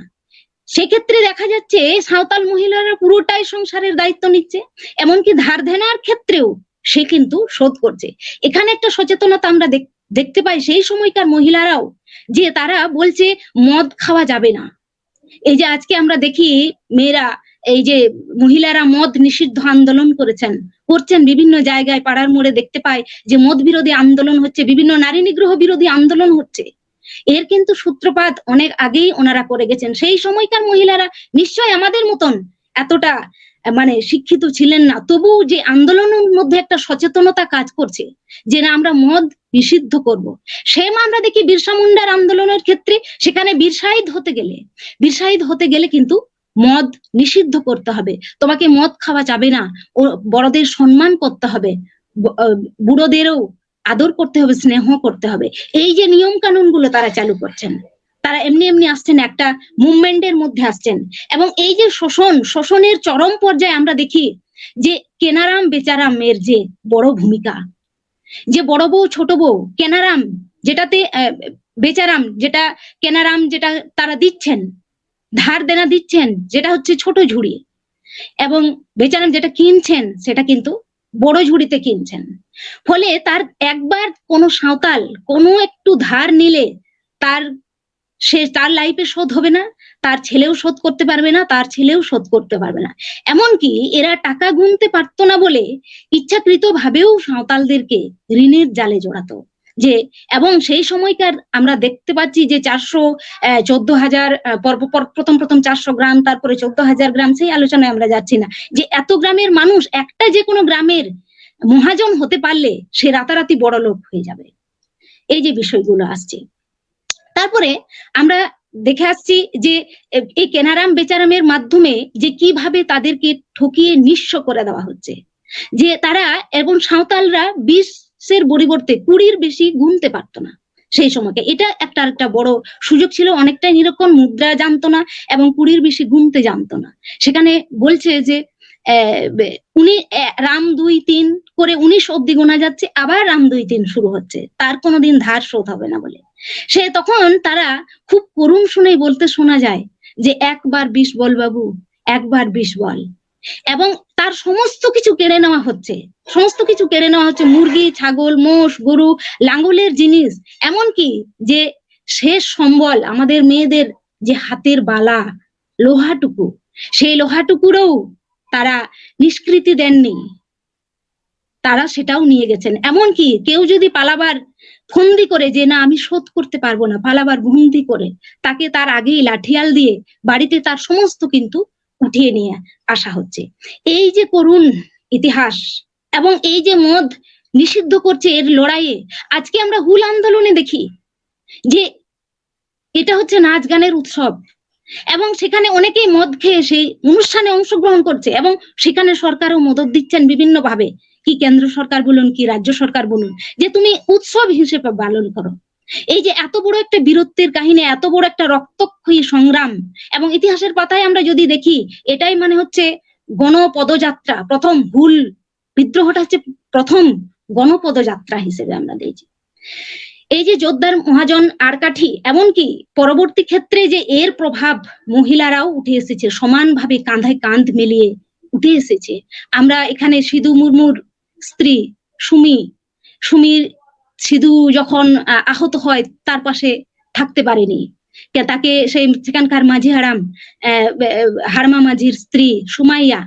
সেক্ষেত্রে দেখা যাচ্ছে সাঁওতাল মহিলারা পুরোটাই সংসারের দায়িত্ব নিচ্ছে, এমনকি ধার দেনার ক্ষেত্রেও সে কিন্তু শোধ করছে। এখানে একটা সচেতনতা আমরা দেখতে পাই সেই সময়কার মহিলারাও, যে তারা বলছে মদ খাওয়া যাবে না। এই যে আজকে আমরা দেখি মেয়েরা, এই যে মহিলারা মদ নিষিদ্ধ আন্দোলন করছেন বিভিন্ন জায়গায়, পাড়ার মোড়ে দেখতে পাই যে মদ বিরোধী আন্দোলন হচ্ছে, বিভিন্ন নারী নিগ্রহ বিরোধী আন্দোলন হচ্ছে। এর কিন্তু সূত্রপাত অনেক আগেই ওনারা করে গেছেন। সেই সময়কার মহিলারা নিশ্চয় আমাদের মতন এতটা শিক্ষিত ছিলেন না, তবুও যে আন্দোলনের মধ্যে একটা সচেতনতা কাজ করছে যে না আমরা মদ নিষিদ্ধ করব। সেম আমরা দেখি বিরসা মুন্ডার আন্দোলনের ক্ষেত্রে, সেখানে বীর শহীদ হতে গেলে কিন্তু মদ নিষিদ্ধ করতে হবে, তোমাকে মদ খাওয়া যাবে না, ও বড়দের সম্মান করতে হবে, বুড়োদেরও আদর করতে হবে, স্নেহ করতে হবে। এই যে নিয়ম কানুন গুলো তারা চালু করছেন, তারা এমনি আসছেন, একটা মুভমেন্টের মধ্যে আসছেন। এবং এই যে শোষণের চরম পর্যায়ে আমরা দেখি যে কেনারাম বেচারামের যে বড় ভূমিকা, যে বড় বউ ছোট বউ, কেনারাম যেটাতে বেচারাম যেটা, কেনারাম যেটা তারা দিচ্ছেন, ধার দেনা দিচ্ছেন যেটা হচ্ছে ছোট ঝুড়ি, এবং বেচারাম যেটা কিনছেন সেটা কিন্তু বড় ঝুড়িতে কিনছেন। ফলে তার একবার কোনো সাঁওতাল কোনো একটু ধার নিলে তার লাইফে শোধ হবে না, তার ছেলেও শোধ করতে পারবে না, তার ছেলেও শোধ করতে পারবে না। এমনকি এরা টাকা গুনতে পারতো না বলে ইচ্ছাকৃত ভাবেও সাঁওতালদেরকে ঋণের জালে জড়াতো। যে এবং সেই সময়কার আমরা দেখতে পাচ্ছি যে 14,000 প্রথম 400 গ্রাম, তারপরে 14,000 গ্রাম, সেই আলোচনায় আমরা যাচ্ছি না, যে এত গ্রামের মানুষ একটা যে কোনো গ্রামের মহাজন হতে পারলে সে রাতারাতি বড় লোক হয়ে যাবে। এই যে বিষয়গুলো আসছে, তারপরে আমরা দেখে আসছি যে এই কেনারাম বেচারামের মাধ্যমে যে কিভাবে তাদেরকে ঠকিয়ে নিঃস্ব করে দেওয়া হচ্ছে, যে তারা এবং সাঁওতালরা 20-এর পরিবর্তে 20-র বেশি গুনতে পারতো না সেই সময়কে। এটা একটা বড় সুযোগ ছিল, অনেকটাই নিরক্ষণ, মুদ্রা জানতো না এবং 20-র বেশি গুনতে জানতো না। সেখানে বলছে যে উনি রাম 2-3 করে 19 অব্দি গোনা যাচ্ছে, আবার রাম 2-3 শুরু হচ্ছে, তার কোনোদিন ধার শোধ হবে না বলে। তখন তারা খুব করুণ শুনেই বলতে শোনা যায় যে একবার 20 বল বাবু, একবার 20 বল। এবং তার সমস্ত কিছু কেড়ে নেওয়া হচ্ছে, মুরগি, ছাগল, মোষ, গরু, লাঙ্গলের জিনিস, এমনকি যে শেষ সম্বল আমাদের মেয়েদের যে হাতের বালা, লোহাটুকু, সেই লোহাটুকুরও তারা নিষ্কৃতি দেননি, তারা সেটাও নিয়ে গেছেন। এমনকি কেউ যদি পালাবার ফন্দি করে যে না আমি শোধ করতে পারবো না, পালাবার ভঙ্গি করে তাকে তার আগেই লাঠিয়াল দিয়ে বাড়িতে তার সমস্ত কিন্তু উঠিয়ে নিয়ে আসা হচ্ছে। এই যে করুণ ইতিহাস এবং এই যে মদ নিষিদ্ধ করছে এর লড়াইয়ে আজকে আমরা হুল আন্দোলনে দেখি যে এটা হচ্ছে নাচ গানের উৎসব এবং সেখানে অনেকেই মদ খেয়ে সেই অনুষ্ঠানে অংশগ্রহণ করছে এবং সেখানে সরকারও মদত দিচ্ছেন বিভিন্ন ভাবে, কি কেন্দ্র সরকার বলুন কি রাজ্য সরকার বলুন, যে তুমি উৎসব হিসেবে পালন করো। এই যে এত বড় একটা বীরত্বের কাহিনী, এত বড় একটা রক্তক্ষয়ী সংগ্রাম এবং ইতিহাসের পাতায় আমরা যদি দেখি এটাই মানে হচ্ছে গণপদযাত্রা, প্রথম হুল বিদ্রোহটা হচ্ছে প্রথম গণপদযাত্রা হিসেবে আমরা দেখছি। এই যে জোরদার মহাজন আরকাঠি এমনকি পরবর্তী ক্ষেত্রে যে এর প্রভাব মহিলারাও উঠে এসেছে, সমানভাবে কাঁধে কাঁধ মিলিয়ে উঠে এসেছে। আমরা এখানে সিধু মুর্মুর স্ত্রী সুমির সিধু যখন আহত হয় তার পাশে থাকতে পারেনি, তাকে সেই সেখানকার মাঝি হারমা মাঝির স্ত্রী সুমাইয়া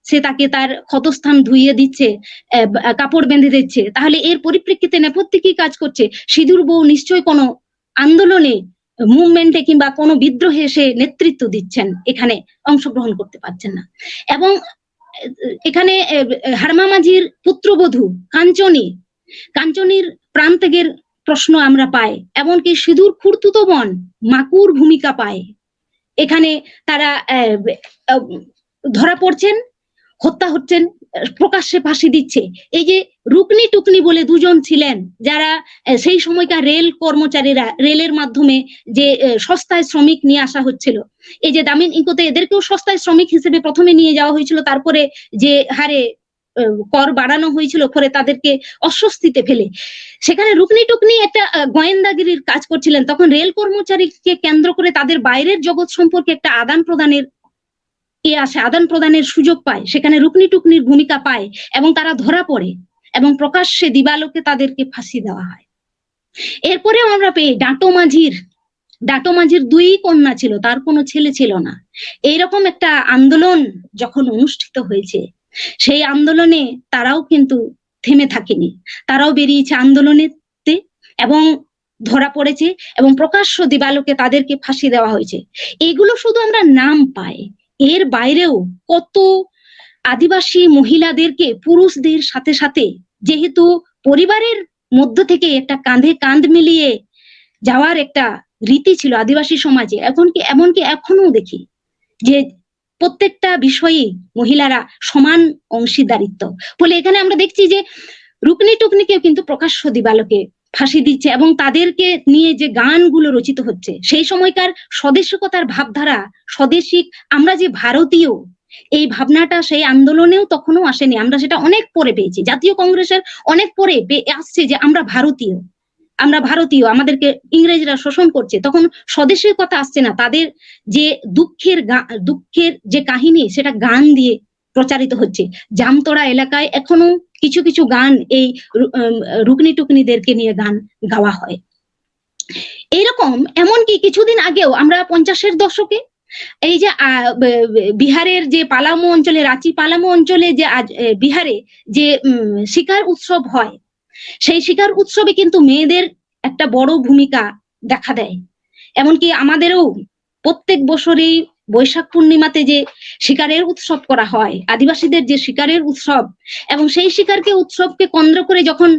সে তাকে তার ক্ষতস্থান ধুইয়ে দিচ্ছে, কাপড় বেঁধে দিচ্ছে। তাহলে এর পরিপ্রেক্ষিতে নেপথ্যে কি কাজ করছে? সিধুর বউ নিশ্চয়ই কোনো আন্দোলনে মুভমেন্টে কিংবা কোনো বিদ্রোহে সে নেতৃত্ব দিচ্ছেন, এখানে অংশগ্রহণ করতে পারছেন না। এবং এখানে হারমা মাঝির পুত্রবধূ কাঞ্চনীর প্রাণত্যাগের প্রশ্ন আমরা পাই, এমনকি সিধুর খুড়তুতো বোন মাকুর ভূমিকা পায়। এখানে তারা ধরা পড়ছেন, হত্যা হচ্ছেন, প্রকাশ্যে ফাঁসি দিচ্ছে। এই যে রুকনি টুকনি বলে দুজন ছিলেন যারা সেই সময়কার রেল কর্মচারীরা, রেলের মাধ্যমে যে সস্তায় শ্রমিক নিয়ে আসা হচ্ছিল, এই যে দামিন ইঙ্কোতে এদেরকেও সস্তায় শ্রমিক হিসেবে প্রথমে নিয়ে যাওয়া হয়েছিল, তারপরে যে হারে কর বাড়ানো হয়েছিল পরে তাদেরকে অস্বস্তিতে ফেলে সেখানে রুকনি টুকনি একটা গোয়েন্দাগিরির কাজ করছিলেন। তখন রেল কর্মচারীকে কেন্দ্র করে তাদের বাইরের জগৎ সম্পর্কে একটা আদান প্রদানের সুযোগ পায়, সেখানে রুকনি টুকনির ভূমিকা পায় এবং তারা ধরা পড়ে এবং প্রকাশ্যে দিবালোকে তাদেরকে ফাঁসি দেওয়া হয়। এরপরেও আমরা পেয়ে ডাটো মাঝির 2 কন্যা ছিল, তার কোনো ছেলে ছিল না। এইরকম একটা আন্দোলন যখন অনুষ্ঠিত হয়েছে, সেই আন্দোলনে তারাও কিন্তু থেমে থাকেনি, তারাও বেরিয়েছে আন্দোলনেতে এবং ধরা পড়েছে এবং প্রকাশ্য দিবালোকে তাদেরকে ফাঁসি দেওয়া হয়েছে। এগুলো শুধু আমরা নাম পাই, এর বাইরেও কত আদিবাসী মহিলাদেরকে পুরুষদের সাথে সাথে, যেহেতু পরিবারের মধ্য থেকে একটা কাঁধে কাঁধ মিলিয়ে যাওয়ার একটা রীতি ছিল আদিবাসী সমাজে, এমনকি এখনো দেখি যে প্রত্যেকটা বিষয়ে মহিলারা সমান অংশীদারিত্ব বলে এখানে আমরা দেখছি যে রুকনি টুকনিকেও কিন্তু প্রকাশ্য দিবালোকে ফাঁসি দিচ্ছে এবং তাদেরকে নিয়ে যে গানগুলো রচিত হচ্ছে, সেই সময়কার স্বদেশিকতার ভাবধারা, স্বদেশিক আমরা যে ভারতীয়, এই ভাবনাটা সেই আন্দোলনেও তখনও আসেনি। আমরা সেটা অনেক পরে পেয়েছি, জাতীয় কংগ্রেসের অনেক পরে আসছে যে আমরা ভারতীয়, আমাদেরকে ইংরেজরা শোষণ করছে, তখন স্বদেশের কথা আসছে না। তাদের যে দুঃখের যে কাহিনী সেটা গান দিয়ে প্রচারিত হচ্ছে। জামতড়া এলাকায় এখনো কিছু কিছু গান এই রুকনি টুকনিদেরকে নিয়ে গান গাওয়া হয়। এইরকম এমনকি কিছুদিন আগেও আমরা 50-এর দশকে এই যে বিহারের যে পালামু অঞ্চলে, রাঁচি পালামু অঞ্চলে যে বিহারে যে শিকার উৎসব হয়, সেই শিকার উৎসবে কিন্তু মেয়েদের একটা বড় ভূমিকা দেখা দেয়। এমনকি আমাদেরও প্রত্যেক বছরই বৈশাখ পূর্ণিমাতে যে শিকারের উৎসব করা হয়, আদিবাসীদের যে শিকারের উৎসব, এবং সেই উৎসবকে কেন্দ্র করে যখন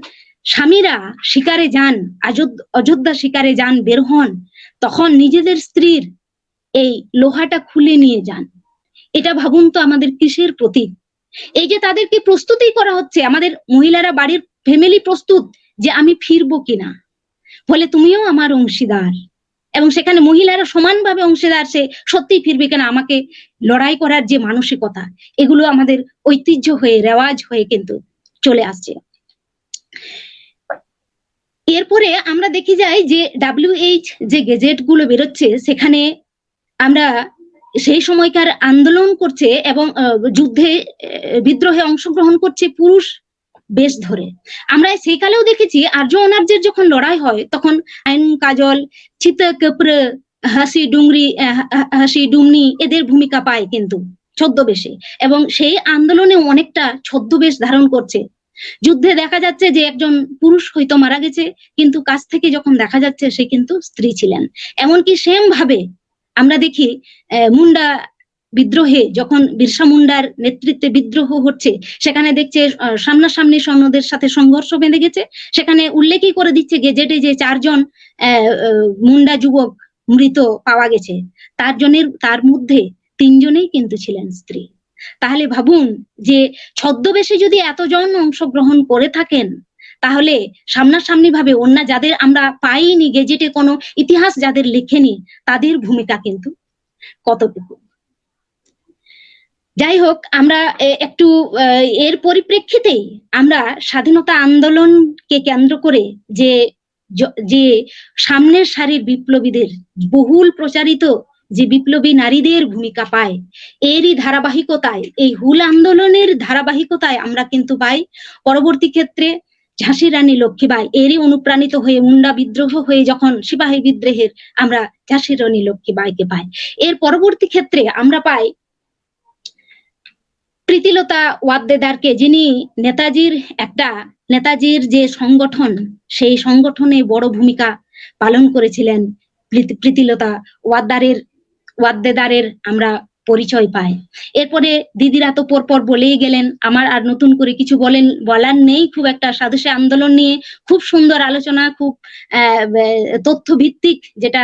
স্বামীরা শিকারে যান, অযোধ্যা শিকারে যান, বের হন, তখন নিজেদের স্ত্রীর এই লোহাটা খুলে নিয়ে যান। এটা ভাবুন তো আমাদের কিসের প্রতীক। এই যে তাদেরকে প্রস্তুতি করা হচ্ছে, আমাদের মহিলারা বাড়ির ফ্যামিলি প্রস্তুত যে আমি ফিরবো কিনা, বলে তুমিও আমার অংশীদার, এবং সেখানে মহিলারা সমানভাবে অংশীদার, সে সত্যি ফিরবে কিনা, আমাকে লড়াই করার যে মানসিকতা, এগুলো আমাদের ঐতিহ্য হয়ে, রেওয়াজ হয়ে কিন্তু চলে আসছে। এরপরে আমরা দেখি যাই যে WH যে গেজেট গুলো বেরোচ্ছে, সেখানে আমরা সেই সময়কার আন্দোলন করছে এবং যুদ্ধে বিদ্রোহে অংশগ্রহণ করছে পুরুষ বেশ ধরে। আমরা সেই কালেও দেখেছি আর্য অনার্যের যখন লড়াই হয় তখন আইন কাজল, চিতা কপ্র, হাসি ডুমনি এদের ভূমিকা পায় কিন্তু ছদ্মবেশে, এবং সেই আন্দোলনে অনেকটা ছদ্মবেশ ধারণ করছে যুদ্ধে দেখা যাচ্ছে যে একজন পুরুষ হয়তো মারা গেছে, কিন্তু কাছ থেকে যখন দেখা যাচ্ছে সে কিন্তু স্ত্রী ছিলেন। এমনকি সেম ভাবে আমরা দেখি মুন্ডা বিদ্রোহে যখন বিরসা মুন্ডার নেতৃত্বে বিদ্রোহ হচ্ছে, সেখানে দেখছে সামনাসামনি সৈন্যদের সাথে সংঘর্ষ বেঁধে গেছে। সেখানে উল্লেখই করে দিচ্ছে গেজেটে যে 4 জন মুন্ডা যুবক মৃত পাওয়া গেছে, তার মধ্যে 3 জনেই কিন্তু ছিলেন স্ত্রী। তাহলে ভাবুন যে ছদ্মবেশে যদি এতজন অংশগ্রহণ করে থাকেন, তাহলে সামনাসামনি ভাবে অন্য যাদের আমরা পাইনি, গেজেটে কোনো ইতিহাস যাদের লেখেনি, তাদের ভূমিকা কিন্তু কতটুকু। যাই হোক, আমরা একটু এর পরিপ্রেক্ষিতেই আমরা স্বাধীনতা আন্দোলনকে কেন্দ্র করে যে সামনের সারির বিপ্লবীদের বহুল প্রচারিত যে বিপ্লবী নারীদের ভূমিকা পায়, এরই ধারাবাহিকতায়, এই হুল আন্দোলনের ধারাবাহিকতায় আমরা কিন্তু পাই পরবর্তী ক্ষেত্রে ঝাঁসি রানী লক্ষ্মীবাই এরই অনুপ্রাণিত হয়ে মুন্ডা বিদ্রোহ হয়ে যখন সিপাহী বিদ্রোহের আমরা ঝাঁসি রানী লক্ষ্মীবাইকে পাই। এর পরবর্তী ক্ষেত্রে আমরা পাই প্রীতিলতা ওয়াদ্দেদারকে, যিনি নেতাজির যে সংগঠন, সেই সংগঠনে বড় ভূমিকা পালন করেছিলেন। প্রীতিলতা ওয়াদ্দেদারের আমরা পরিচয় পাই। এরপরে দিদিরা তো পরপর বলেই গেলেন, আমার আর নতুন করে কিছু বলার নেই। খুব একটা স্বাদেশী আন্দোলন নিয়ে খুব সুন্দর আলোচনা, খুব তথ্য ভিত্তিক যেটা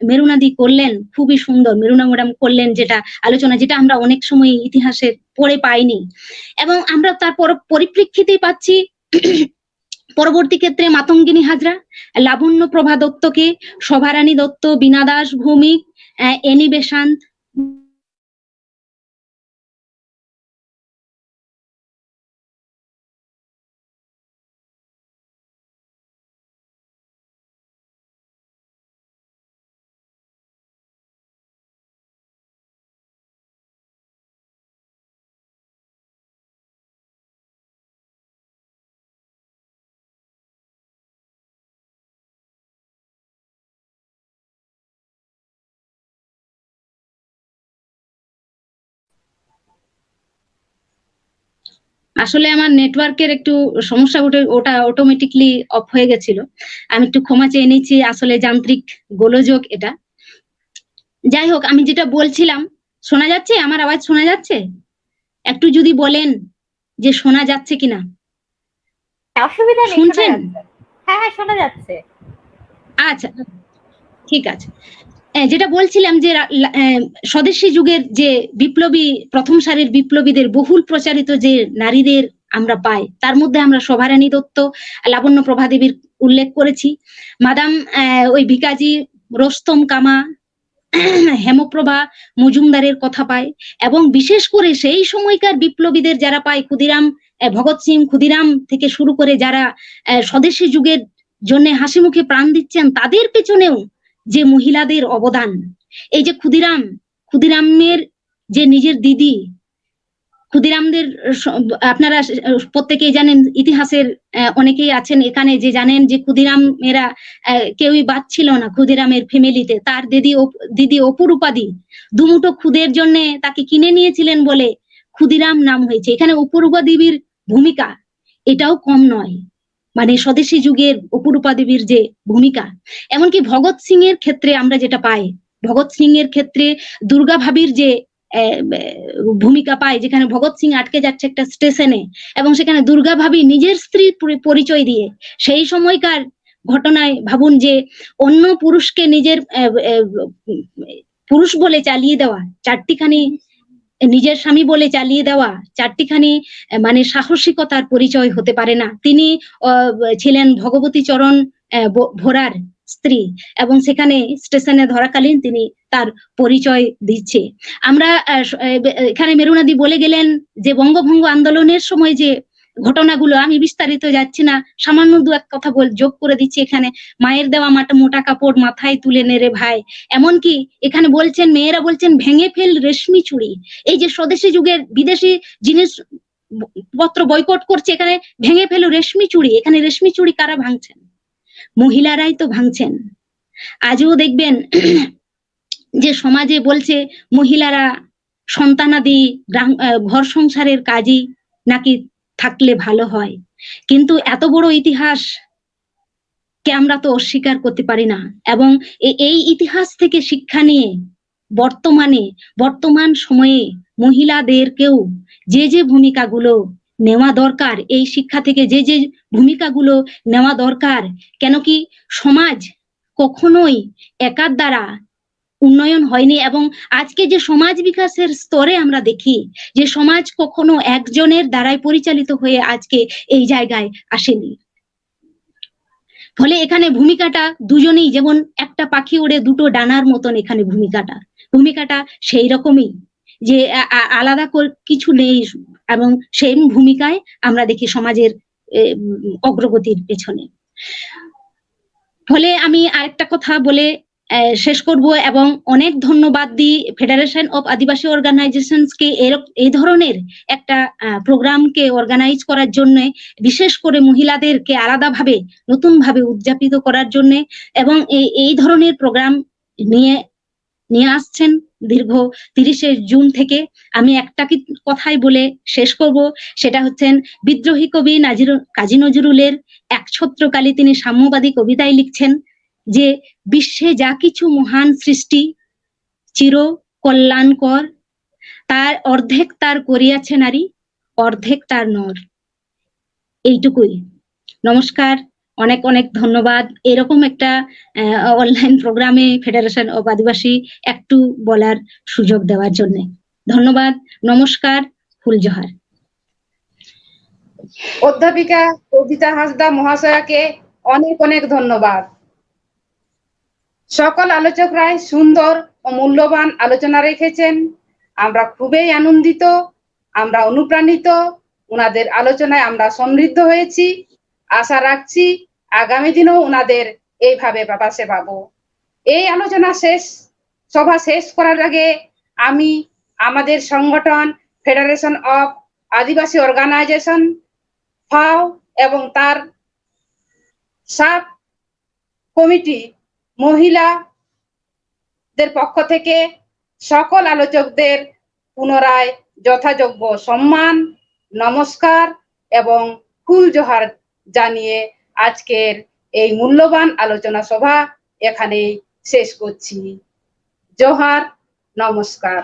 মেরুনাদি করলেন, খুবই সুন্দর মেরুনা ম্যাডাম করলেন যেটা আলোচনা, যেটা আমরা অনেক সময় ইতিহাসের পড়ে পাইনি। এবং আমরা তার পরিপ্রেক্ষিতেই পাচ্ছি পরবর্তী ক্ষেত্রে মাতঙ্গিনী হাজরা, লাবণ্য প্রভা দত্তকে, শোভারানী দত্ত, বীণা দাস ভৌমিক, এনি বেসান্ত, আসলে আমার নেটওয়ার্কের একটু সমস্যা, ওটা অটোমেটিকলি অফ হয়ে গেছিল, আমি একটু ক্ষমা চেয়ে নিচ্ছি, আসলে যান্ত্রিক গোলযোগ এটা। যাই হোক, আমি যেটা বলছিলাম, শোনা যাচ্ছে? আমার আওয়াজ শোনা যাচ্ছে? একটু যদি বলেন যে শোনা যাচ্ছে কিনা। অসুবিধা নেই, শুনছেন? হ্যাঁ শোনা যাচ্ছে। আচ্ছা, ঠিক আছে। যেটা বলছিলাম যে স্বদেশী যুগের যে বিপ্লবী, প্রথম সারির বিপ্লবীদের বহুল প্রচারিত যে নারীদের আমরা পাই, তার মধ্যে আমরা শোভারানী দত্ত, লাবণ্য প্রভা দেবীর উল্লেখ করেছি, মাদাম ওই ভিকাজি রোস্তম কামা, হেমপ্রভা মজুমদারের কথা পাই, এবং বিশেষ করে সেই সময়কার বিপ্লবীদের যারা পাই, ক্ষুদিরাম, ভগৎ সিং, ক্ষুদিরাম থেকে শুরু করে যারা স্বদেশী যুগের জন্য হাসি মুখে প্রাণ দিচ্ছেন, তাদের পেছনেও যে মহিলাদের অবদান। এই যে ক্ষুদিরামের যে নিজের দিদি, ক্ষুদিরামদের আপনারা প্রত্যেকেই জানেন, ইতিহাসের অনেকেই আছেন এখানে যে জানেন যে ক্ষুদিরামেরা কেউই বাদ ছিল না ক্ষুদিরামের ফ্যামিলিতে। তার দিদি অপরূপাদি দুমুঠো খুদের জন্য তাকে কিনে নিয়েছিলেন বলে ক্ষুদিরাম নাম হয়েছে। এখানে অপরূপা দেবীর ভূমিকা এটাও কম নয়, মানে স্বদেশী যুগের অপরূপা দেবীর যে ভূমিকা। এমনকি ভগৎ সিং এর ক্ষেত্রে আমরা যেটা পাই, ভগৎ সিং এর ক্ষেত্রে দুর্গা ভাবির যে ভূমিকা পাই, যেখানে ভগৎ সিং আটকে যাচ্ছে একটা স্টেশনে এবং সেখানে দুর্গা ভাবি নিজের স্ত্রীর পরিচয় দিয়ে, সেই সময়কার ঘটনায় ভাবুন যে অন্য পুরুষকে নিজের পুরুষ বলে চালিয়ে দেওয়া, চারটিখানি নিজের স্বামী বলে চালিয়ে দেওয়া, চারটিখানি মানে সাহসিকতার পরিচয় হতে পারে না। তিনি ছিলেন ভগবতী চরণ ভোরার স্ত্রী এবং সেখানে স্টেশনে ধরাকালীন তিনি তার পরিচয় দিচ্ছে। আমরা এখানে মেরুনাদি বলে গেলেন যে বঙ্গভঙ্গ আন্দোলনের সময় যে ঘটনাগুলো, আমি বিস্তারিত যাচ্ছি না, সামান্য দু এক কথা যোগ করে দিচ্ছি এখানে। মায়ের দেওয়া মোটা কাপড় মাথায় তুলে নেড়ে ভাই, এমনকি এখানে বলছেন, মেয়েরা বলছেন ভেঙে ফেল রেশমি চুড়ি। এই যে স্বদেশী যুগের বিদেশি জিনিস পত্র বয়কট করছে, এখানে ভেঙে ফেলো রেশমি চুড়ি। এখানে রেশমি চুড়ি কারা ভাঙছেন? মহিলারাই তো ভাঙছেন। আজও দেখবেন যে সমাজে বলছে মহিলারা সন্তানাদি ঘর সংসারের কাজই নাকি থাকলে ভালো হয়। কিন্তু এত বড় ইতিহাস কে আমরা তো অস্বীকার করতে পারি না, এবং এই ইতিহাস থেকে শিক্ষা নিয়ে বর্তমান সময়ে মহিলাদেরকেও যে ভূমিকাগুলো নেওয়া দরকার, এই শিক্ষা থেকে যে ভূমিকাগুলো নেওয়া দরকার, কেন কি সমাজ কখনোই একার দ্বারা উন্নয়ন হয়নি, এবং আজকে যে সমাজ বিকাশের স্তরে আমরা দেখি যে সমাজ কখনো একজনের দ্বারাই পরিচালিত হয়ে আজকে এই জায়গায় আসেনি। ফলে এখানে ভূমিকাটা দুজনেই, যেমন একটা পাখি ওড়ে দুটো ডানার মতন এখানে ভূমিকাটা সেই রকমই, যে আলাদা কিছু নেই, এবং সেই ভূমিকায় আমরা দেখি সমাজের অগ্রগতির পেছনে। ফলে আমি আরেকটা কথা বলে শেষ করব, এবং অনেক ধন্যবাদ দিই ফেডারেশন অফ আদিবাসী অর্গানাইজেশনসকে এই ধরনের একটা প্রোগ্রামকে অর্গানাইজ করার জন্য, বিশেষ করে মহিলাদেরকে আলাদাভাবে নতুনভাবে উদযাপিত করার জন্য, এবং এই ধরনের প্রোগ্রাম নিয়ে আসছেন দীর্ঘ 30শে জুন থেকে। আমি একটা কথাই বলে শেষ করব, সেটা হচ্ছেন বিদ্রোহী কবি কাজী নজরুলের একছত্রকালী তিনি সাম্যবাদী কবিতায় লিখছেন যে বিশ্বে যা কিছু মহান সৃষ্টি চির কল্যাণকর, তার অর্ধেক তার করিয়াছে নারী, অর্ধেক তার নর। এইটুকুই। নমস্কার, অনেক অনেক ধন্যবাদ এরকম একটা অনলাইন প্রোগ্রামে ফেডারেশন অফ আদিবাসী একটু বলার সুযোগ দেওয়ার জন্য। ধন্যবাদ, নমস্কার, ফুল জোহার। অধ্যাপিকা কবিতা হাঁসদা মহাশয়াকে অনেক অনেক ধন্যবাদ। সকল আলোচকরাই সুন্দর ও মূল্যবান আলোচনা রেখেছেন। আমরা খুবই আনন্দিত, আমরা অনুপ্রাণিত, ওনাদের আলোচনায় আমরা সমৃদ্ধ হয়েছি। আশা রাখছি আগামী দিনেও ওনাদের এইভাবে পাশে পাবো। এই আলোচনা সভা শেষ করার আগে আমি আমাদের সংগঠন ফেডারেশন অফ আদিবাসী অর্গানাইজেশন ফাও এবং তার সাব কমিটি মহিলাদের পক্ষ থেকে সকল আলোচকদের পুনরায় যথাযোগ্য সম্মান, নমস্কার এবং ফুল জোহার জানিয়ে আজকের এই মূল্যবান আলোচনা সভা এখানেই শেষ করছি। জোহার, নমস্কার।